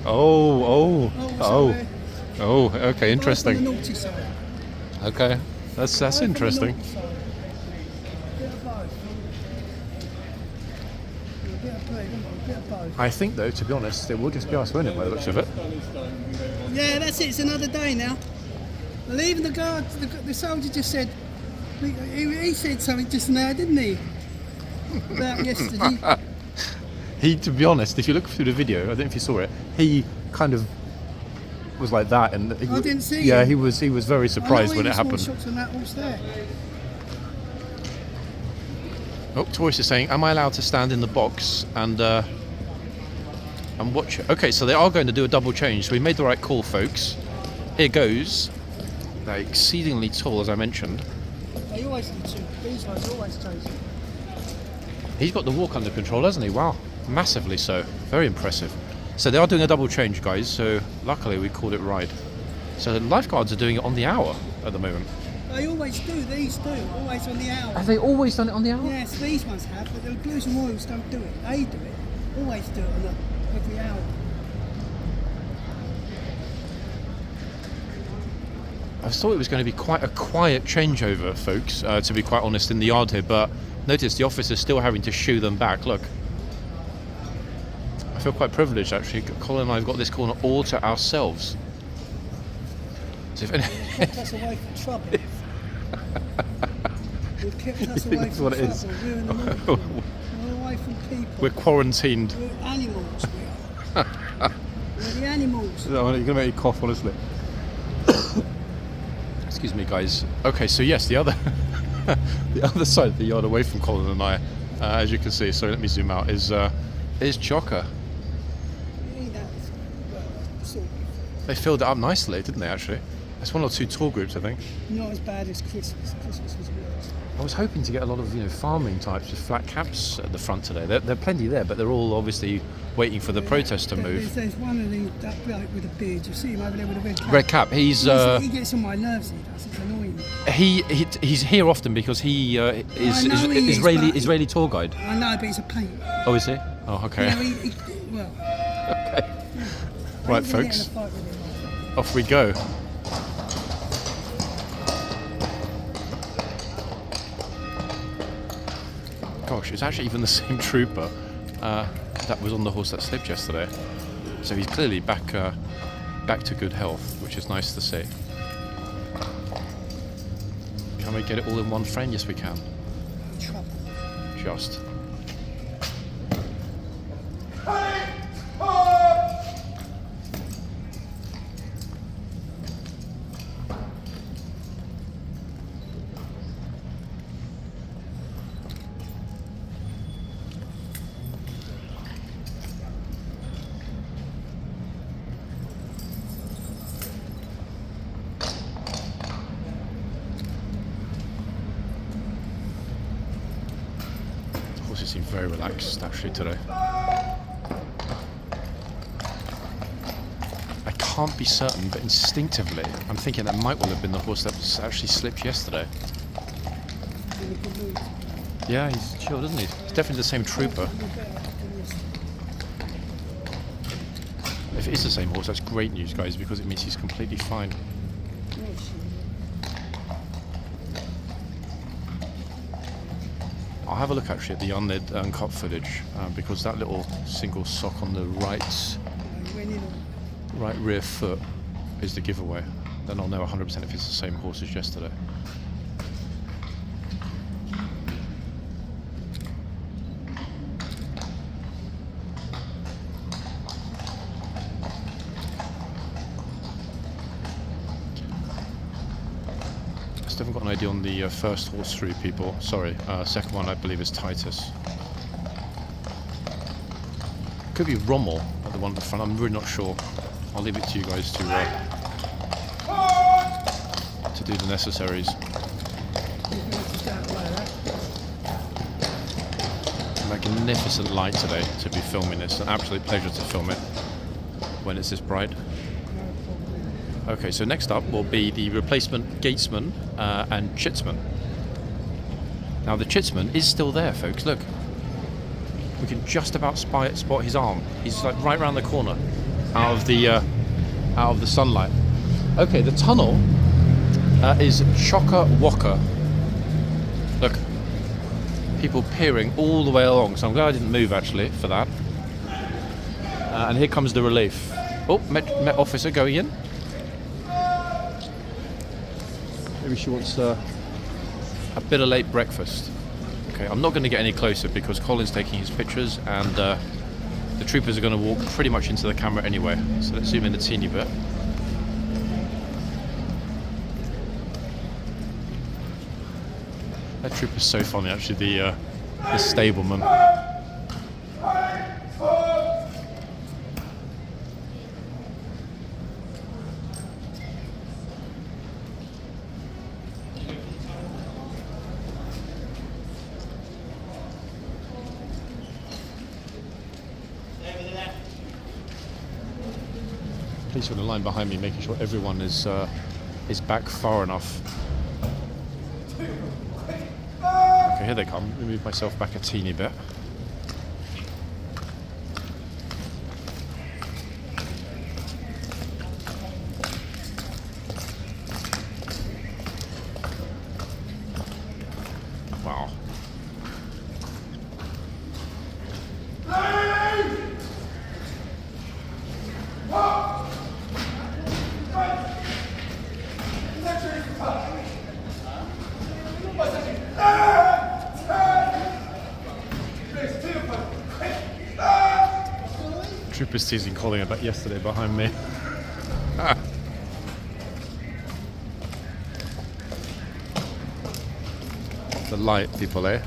Oh, okay, interesting. On the naughty side. Okay, that's interesting. I think, though, to be honest, it will just be us winning by the looks of it. Yeah, that's it. It's another day now. Well, even the guard, the soldier just said, he said something just now, didn't he? About yesterday. To be honest, if you look through the video, I don't know if you saw it, he kind of was like that, and I didn't see. Yeah, him. he was very surprised when it happened. Shots on that horse there. Oh, Taurus is saying, am I allowed to stand in the box and watch it? Okay, so they are going to do a double change. So we made the right call, folks. Here goes. They're exceedingly tall, as I mentioned. They always do too. These ones always change. He's got the walk under control, hasn't he? Wow, massively so. Very impressive. So they are doing a double change, guys. So luckily we called it right. So the lifeguards are doing it on the hour at the moment. They always do. These do. Always on the hour. Have they always done it on the hour? Yes, these ones have, but the Blues and Royals don't do it. They do it. Always do it on every hour. I thought it was going to be quite a quiet changeover, folks, to be quite honest, in the yard here, but notice the officer's still having to shoo them back. Look. I feel quite privileged, actually. Colin and I have got this corner all to ourselves. So if Kept us away from trouble. They've kept us away from what it trouble. is. We're in the middle. We're away from people. We're quarantined. We're animals, we are. We're the animals. You're going to make me cough, honestly. Excuse me, guys. Okay, so yes, the other the other side of the yard away from Colin and I, as you can see, so let me zoom out, is Chocker. They filled it up nicely, didn't they, actually? That's 1 or 2 tour groups, I think. Not as bad as Christmas. Christmas was worse. I was hoping to get a lot of, farming types with flat caps at the front today. There are plenty there, but they're all obviously waiting for the protest to move. There's one of that bloke with a beard. You see him over there with a red cap. Red cap. He gets on my nerves. He does. It's annoying. He's here often because he is Israeli tour guide. I know, but he's a pain. Oh, is he? Oh, okay. Well. Okay. Right, folks. Off we go. Gosh, it's actually even the same trooper that was on the horse that slipped yesterday. So he's clearly back to good health, which is nice to see. Can we get it all in one frame? Yes, we can. Just. Seem very relaxed actually today. I can't be certain, but instinctively I'm thinking that might well have been the horse that was actually slipped yesterday. Yeah, he's chilled, isn't he? It's definitely the same trooper. If it is the same horse, that's great news, guys, because it means he's completely fine. I'll have a look actually at the uncut footage because that little single sock on the right rear foot is the giveaway. Then I'll know 100% if it's the same horse as yesterday. I haven't got an idea on the first horse through, people. Sorry, second one I believe is Titus. Could be Rommel at the one at the front. I'm really not sure. I'll leave it to you guys to do the necessaries. Magnificent light today to be filming this. An absolute pleasure to film it when it's this bright. Okay, so next up will be the replacement Gatesman and Chitsman. Now the Chitsman is still there, folks. Look, we can just about spot his arm. He's like right around the corner, out of the sunlight. Okay, the tunnel is Chocker Walker. Look, people peering all the way along. So I'm glad I didn't move actually for that. And here comes the relief. Oh, Met Officer going in. Maybe she wants a bit of late breakfast. Okay, I'm not going to get any closer because Colin's taking his pictures and the troopers are going to walk pretty much into the camera anyway. So let's zoom in a teeny bit. That trooper's so funny actually, the stableman. Police are in the line behind me, making sure everyone is back far enough. Okay, here they come. Let me move myself back a teeny bit. Wow. Troopers teasing Colin about yesterday behind me. light, people, eh?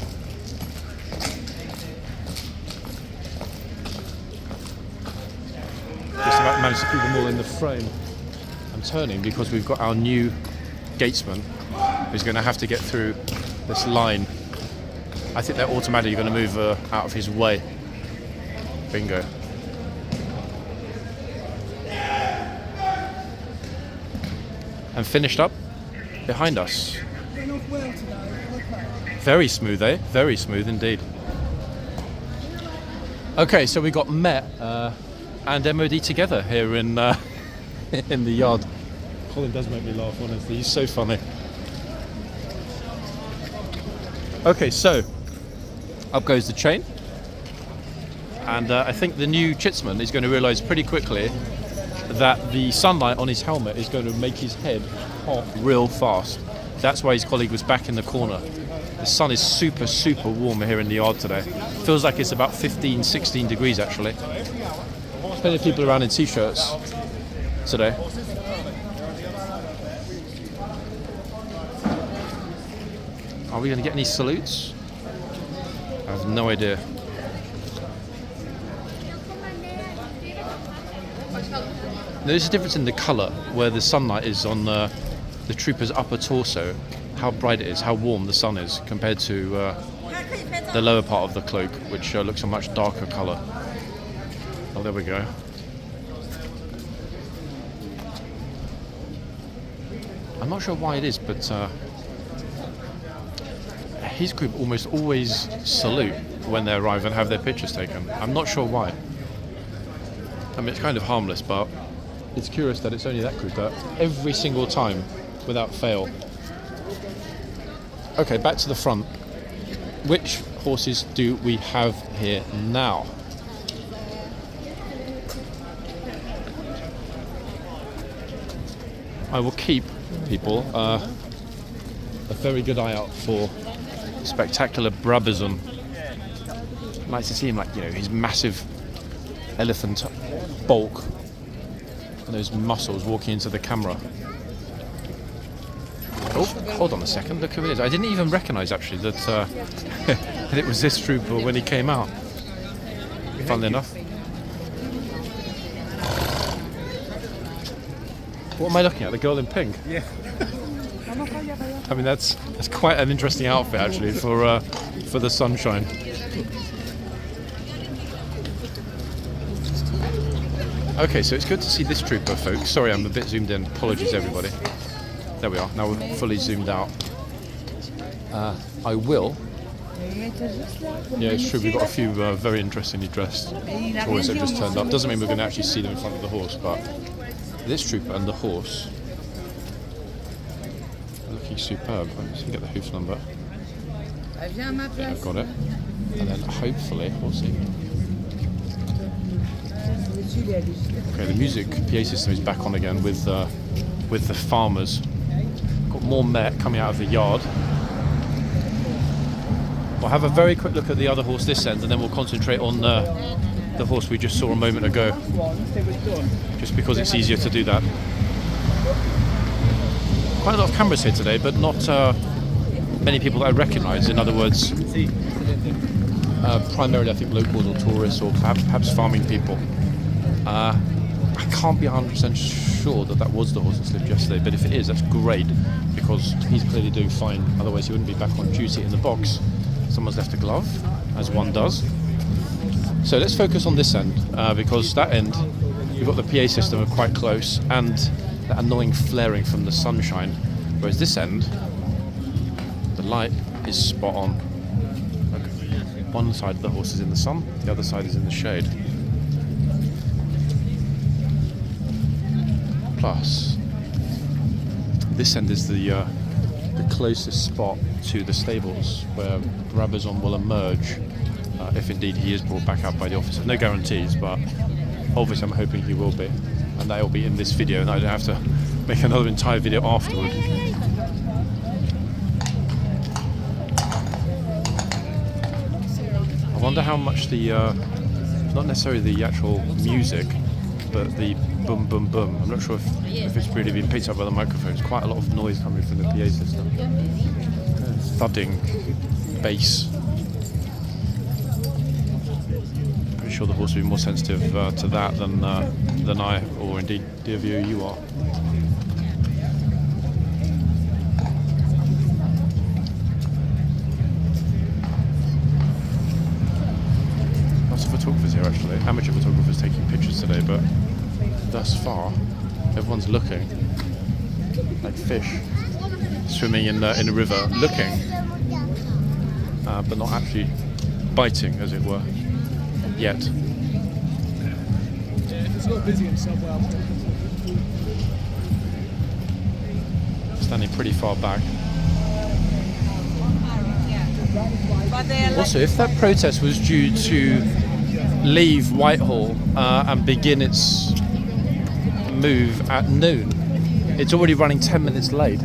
Just about managed to keep them all in the frame. I'm turning because we've got our new gatesman who's going to have to get through this line. I think they're automatically going to move out of his way. Bingo. And finished up behind us. Went off well today. Okay. Very smooth, eh? Very smooth indeed. Okay, so we got Met and MOD together here in in the yard. Colin does make me laugh, honestly. He's so funny. Okay, so up goes the chain, and I think the new chitsman is going to realise pretty quickly that the sunlight on his helmet is going to make his head hot real fast. That's why his colleague was back in the corner. The sun is super, super warm here in the yard today. Feels like it's about 15, 16 degrees actually. Plenty of people around in t-shirts today. Are we going to get any salutes? I have no idea. There's a difference in the colour where the sunlight is on the trooper's upper torso, how bright it is, how warm the sun is compared to the lower part of the cloak, which looks a much darker colour. Oh, there we go. I'm not sure why it is, but his group almost always salute when they arrive and have their pictures taken. I'm not sure why. I mean, it's kind of harmless, but it's curious that it's only that group that every single time, without fail. Okay, back to the front. Which horses do we have here now? I will keep, people, a very good eye out for spectacular Brabazon. I'd like to see him, like, you know, his massive elephant bulk and those muscles walking into the camera. Oh, hold on a second, look who it is. I didn't even recognise actually that, that it was this trooper when he came out. Funnily enough. What am I looking at? The girl in pink? Yeah. I mean, that's quite an interesting outfit actually for the sunshine. Okay, so it's good to see this trooper, folks. Sorry, I'm a bit zoomed in. Apologies, everybody. There we are. Now we're fully zoomed out. I will. Yeah, it's true. We've got a few very interestingly dressed tourists that just turned up. Doesn't mean we're going to actually see them in front of the horse, but this trooper and the horse are looking superb. Let's get the hoof number. Yeah, I've got it. And then hopefully we'll see. Okay, the music PA system is back on again with the farmers. Got more Met coming out of the yard. We'll have a very quick look at the other horse this end, and then we'll concentrate on the horse we just saw a moment ago, just because it's easier to do that. Quite a lot of cameras here today, but not many people that I recognise. In other words, primarily I think locals or tourists, or perhaps farming people. I can't be 100% sure that was the horse that slipped yesterday, but if it is, that's great, because he's clearly doing fine. Otherwise he wouldn't be back on duty in the box. Someone's left a glove, as one does. So let's focus on this end, because that end, we've got the PA system quite close, and that annoying flaring from the sunshine. Whereas this end, the light is spot on. Look, one side of the horse is in the sun, the other side is in the shade. Plus, this end is the closest spot to the stables where Brabazon will emerge, if indeed he is brought back out by the officer. No guarantees, but obviously I'm hoping he will be, and that will be in this video, and I don't have to make another entire video afterward. I wonder how much the, not necessarily the actual music, but the boom boom boom. I'm not sure if it's really been picked up by the microphones. Quite a lot of noise coming from the PA system. Thudding. base. Pretty sure the horse will be more sensitive to that than I, or indeed, dear viewer, you are. Lots of photographers here actually, amateur photographers taking pictures today, but thus far everyone's looking like fish swimming in a river, looking, but not actually biting, as it were, yet. It's not busy in somewhere. Standing pretty far back. Also, if that protest was due to leave Whitehall and begin its move at noon, it's already running 10 minutes late.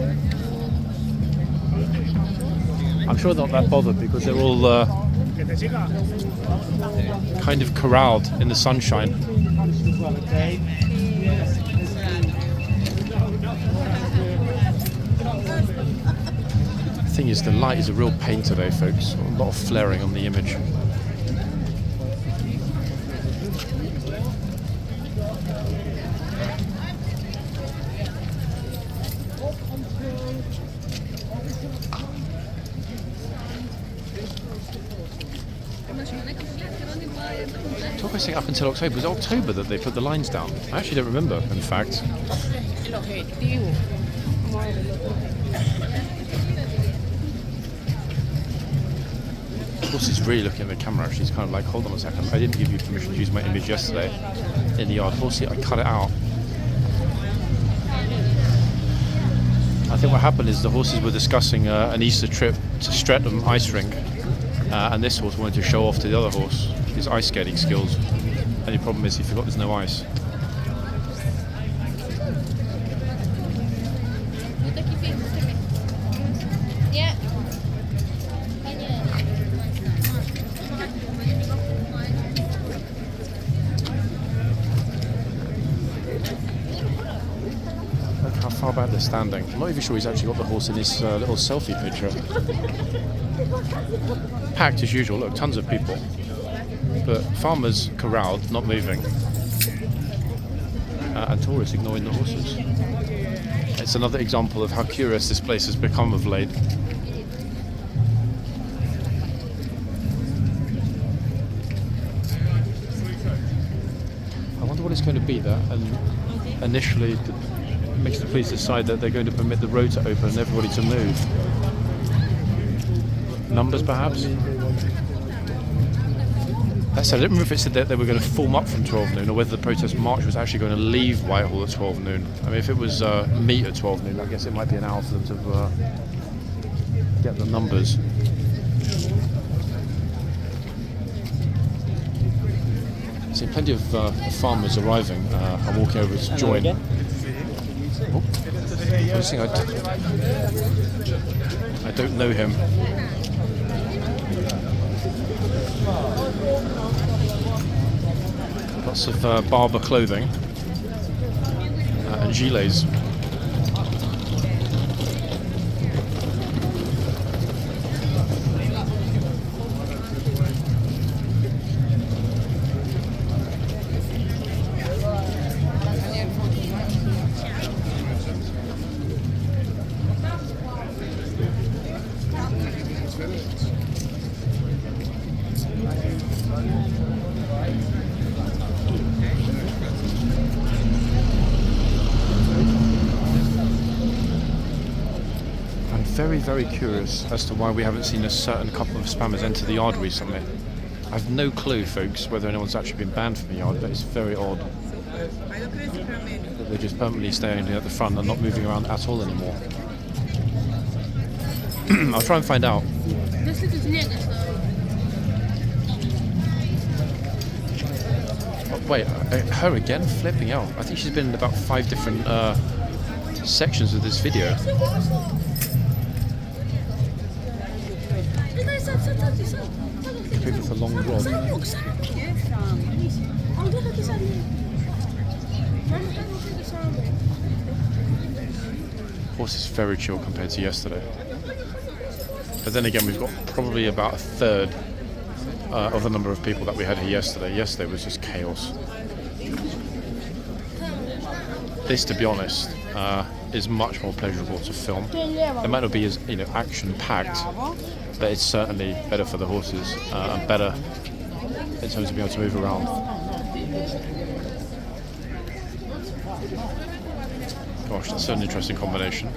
I'm sure they're not that bothered because they're all kind of corralled in the sunshine. The thing is, the light is a real pain today, folks. A lot of flaring on the image. Talk I think up until October. Was it October that they put the lines down? I actually don't remember, in fact. Of course, he's really looking at the camera. Actually, he's kind of like, hold on a second. I didn't give you permission to use my image yesterday in the yard. Horsey, I cut it out. I think what happened is the horses were discussing an Easter trip to Streatham ice rink, and this horse wanted to show off to the other horse his ice skating skills. Only problem is he forgot there's no ice. Look how far back they're standing. I'm not even sure he's actually got the horse in this little selfie picture. Packed as usual, look, tons of people. But farmers corralled, not moving. And tourists ignoring the horses. It's another example of how curious this place has become of late. I wonder what it's going to be that initially makes the police decide that they're going to permit the road to open and everybody to move. Numbers, perhaps? I don't remember if it said that they were going to form up from 12 noon or whether the protest march was actually going to leave Whitehall at 12 noon. I mean, if it was meet at 12 noon, I guess it might be an hour for them to get the numbers. See plenty of farmers arriving. I'm walking over to join. I don't know him. Lots of barber clothing and gilets. Very curious as to why we haven't seen a certain couple of spammers enter the yard recently. I've no clue, folks, whether anyone's actually been banned from the yard, but it's very odd that they're just permanently staying at the front and not moving around at all anymore. I'll try and find out. Oh, wait, her again? Flipping out. I think she's been in about 5 different sections of this video. With a long rod. Horse is very chill compared to yesterday. But then again, we've got probably about a third of the number of people that we had here yesterday. Yesterday was just chaos. This, to be honest, is much more pleasurable to film. It might not be as action-packed, but it's certainly better for the horses and better in terms of being able to move around. Gosh, that's an interesting combination.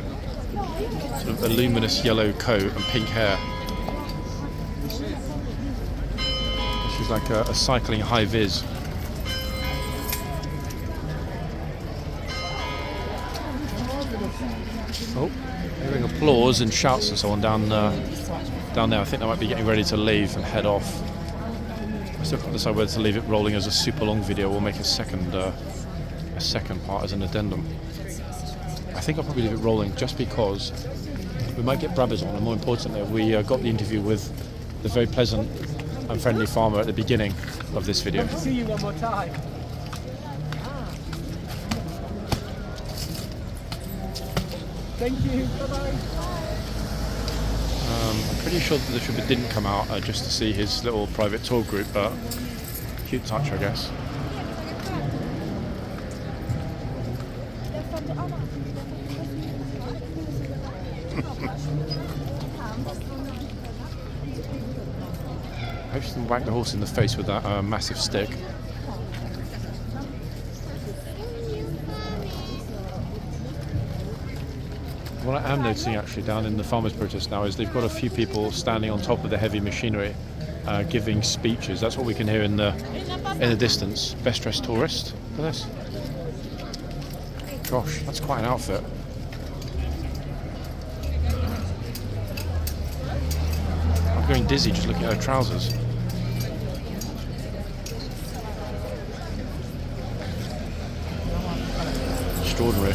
Sort of a luminous yellow coat and pink hair. She's like a cycling high vis. Oh, hearing applause and shouts and so on down there. I think they might be getting ready to leave and head off. I still can't decide whether to leave it rolling as a super long video or make a second part as an addendum. I think I'll probably leave it rolling just because we might get Brabbers on, and more importantly, we got the interview with the very pleasant and friendly farmer at the beginning of this video. See you one more time. Thank you. Bye-bye. I'm pretty sure that the trooper didn't come out just to see his little private tour group, but cute touch, I guess. I hope she didn't whack the horse in the face with that massive stick. What I am noticing actually down in the farmers' protest now is they've got a few people standing on top of the heavy machinery giving speeches. That's what we can hear in the distance. Best dressed tourist. Look at this. Gosh, that's quite an outfit. I'm going dizzy just looking at her trousers. Extraordinary.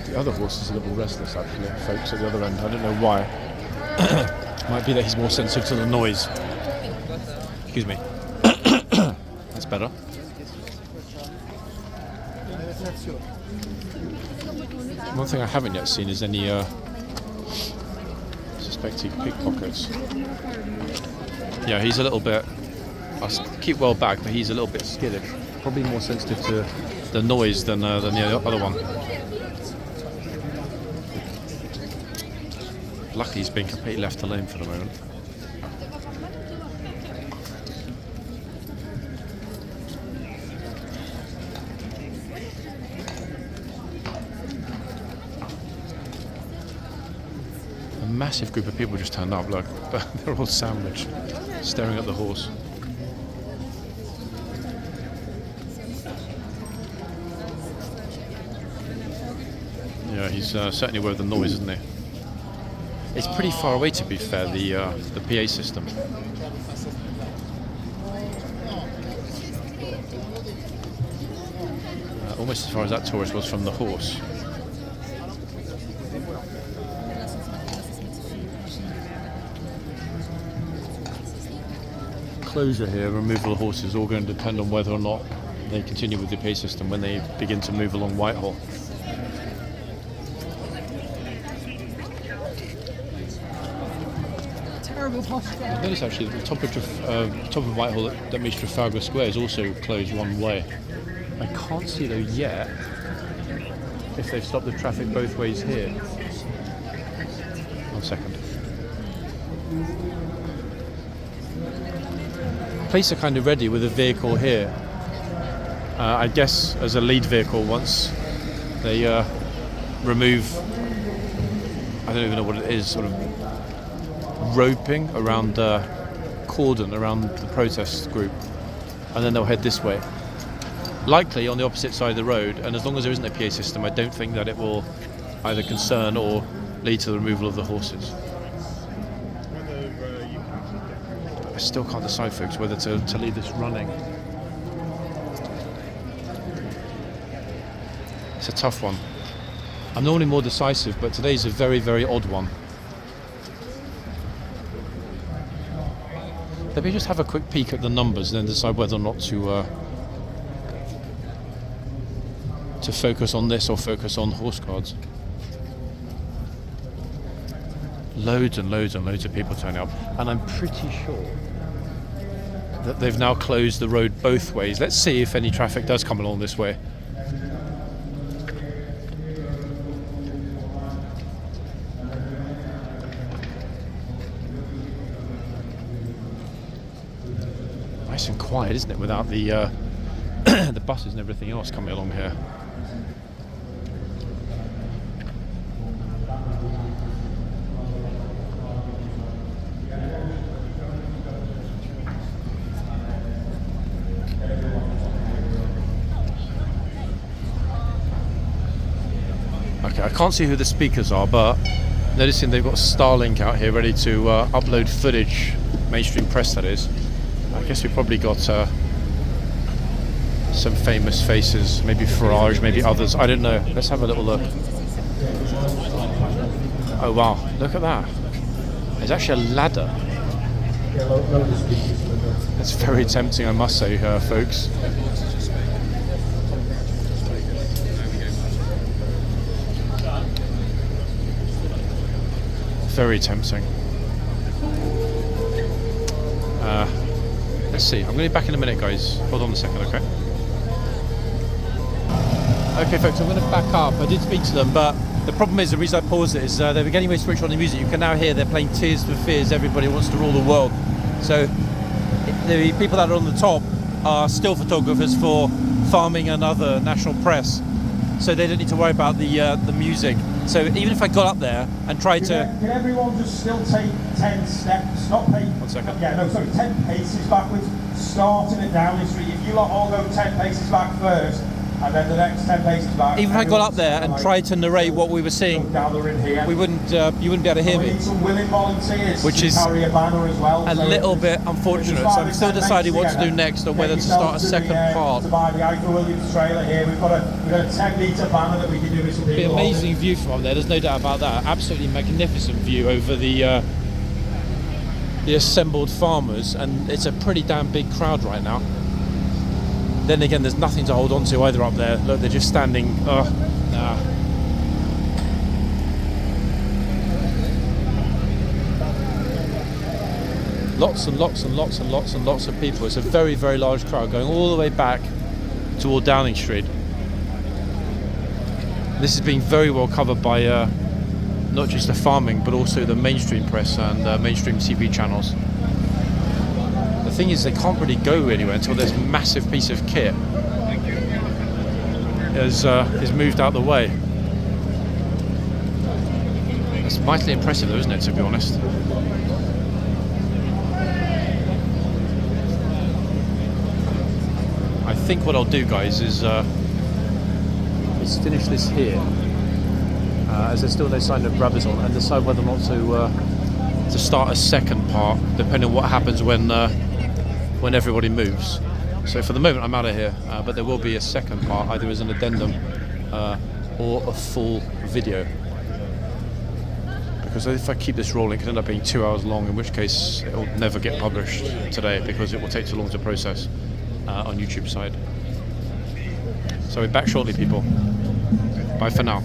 The other horse is a little restless actually, folks, at the other end. I don't know why. Might be that he's more sensitive to the noise. Excuse me. That's better. One thing I haven't yet seen is any suspected pickpockets. Yeah, he's a little bit... I'll keep well back, but he's a little bit skittish. Probably more sensitive to the noise than the other one. Luckily he's been completely left alone for the moment. A massive group of people just turned up, look, but they're all sandwiched, staring at the horse. Yeah, he's certainly aware of the noise, isn't he? It's pretty far away, to be fair, the PA system. Almost as far as that tourist was from the horse. Closure here, removal of horses, all going to depend on whether or not they continue with the PA system when they begin to move along Whitehall. I've noticed actually that the top of Whitehall that meets Trafalgar Square is also closed one way. I can't see though yet if they've stopped the traffic both ways here. 1 second. Police are kind of ready with a vehicle here. I guess as a lead vehicle once they remove, I don't even know what it is, sort of roping around cordon around the protest group, and then they'll head this way, likely on the opposite side of the road, and as long as there isn't a PA system I don't think that it will either concern or lead to the removal of the horses. I still can't decide, folks, whether to leave this running. It's a tough one. I'm normally more decisive, but today's a very, very odd one. Let me just have a quick peek at the numbers and then decide whether or not to focus on this or focus on horse guards. Loads and loads and loads of people turning up, and I'm pretty sure that they've now closed the road both ways. Let's see if any traffic does come along this way. Nice and quiet, isn't it, without the the buses and everything else coming along here. Okay, I can't see who the speakers are, but noticing they've got Starlink out here ready to upload footage, mainstream press that is. I guess we probably got some famous faces, maybe Farage, maybe others, I don't know. Let's have a little look. Oh wow, look at that. There's actually a ladder. That's very tempting, I must say, folks. Very tempting. Let's see, I'm going to be back in a minute, guys. Hold on a second, okay? Okay, folks, I'm going to back up. I did speak to them, but the problem is, the reason I paused it is they were getting way switched on the music. You can now hear they're playing Tears for Fears, Everybody Wants to Rule the World. So the people that are on the top are still photographers for farming and other national press. So they don't need to worry about the music. So even if I got up there and tried to... Can everyone just still take 10 steps, not pay... 1 second. Yeah, no, sorry, 10 paces backwards, starting at Downing Street. If you lot all go 10 paces back first, and then the next 10 paces back... Even if I got up there and tried to narrate what we were seeing, we wouldn't, you wouldn't be able to hear We me. need some willing volunteers Which to is carry a banner as well. A little bit unfortunate, so I'm still deciding what to do next or whether to start a second part. To buy the Ivor Williams trailer here. We've got a 10-metre banner that we can do with some people. It'll be an amazing view from up there, there's no doubt about that. Absolutely magnificent view over the assembled farmers, and it's a pretty damn big crowd right now. Then again, there's nothing to hold on to either up there. Look, they're just standing. Lots and lots and lots and lots and lots of people. It's a very, very large crowd going all the way back toward Downing Street. This is being very well covered by not just the farming, but also the mainstream press and mainstream TV channels. The thing is, they can't really go anywhere until this massive piece of kit is moved out the way. It's mightily impressive though, isn't it, to be honest? I think what I'll do, guys, is finish this here, as there's still no sign of rubbers on, and decide whether or not to start a second part, depending on what happens when everybody moves. So for the moment I'm out of here, but there will be a second part, either as an addendum or a full video. Because if I keep this rolling, it could end up being 2 hours long, in which case it will never get published today because it will take too long to process on YouTube side. So we're back shortly, people. Bye for now.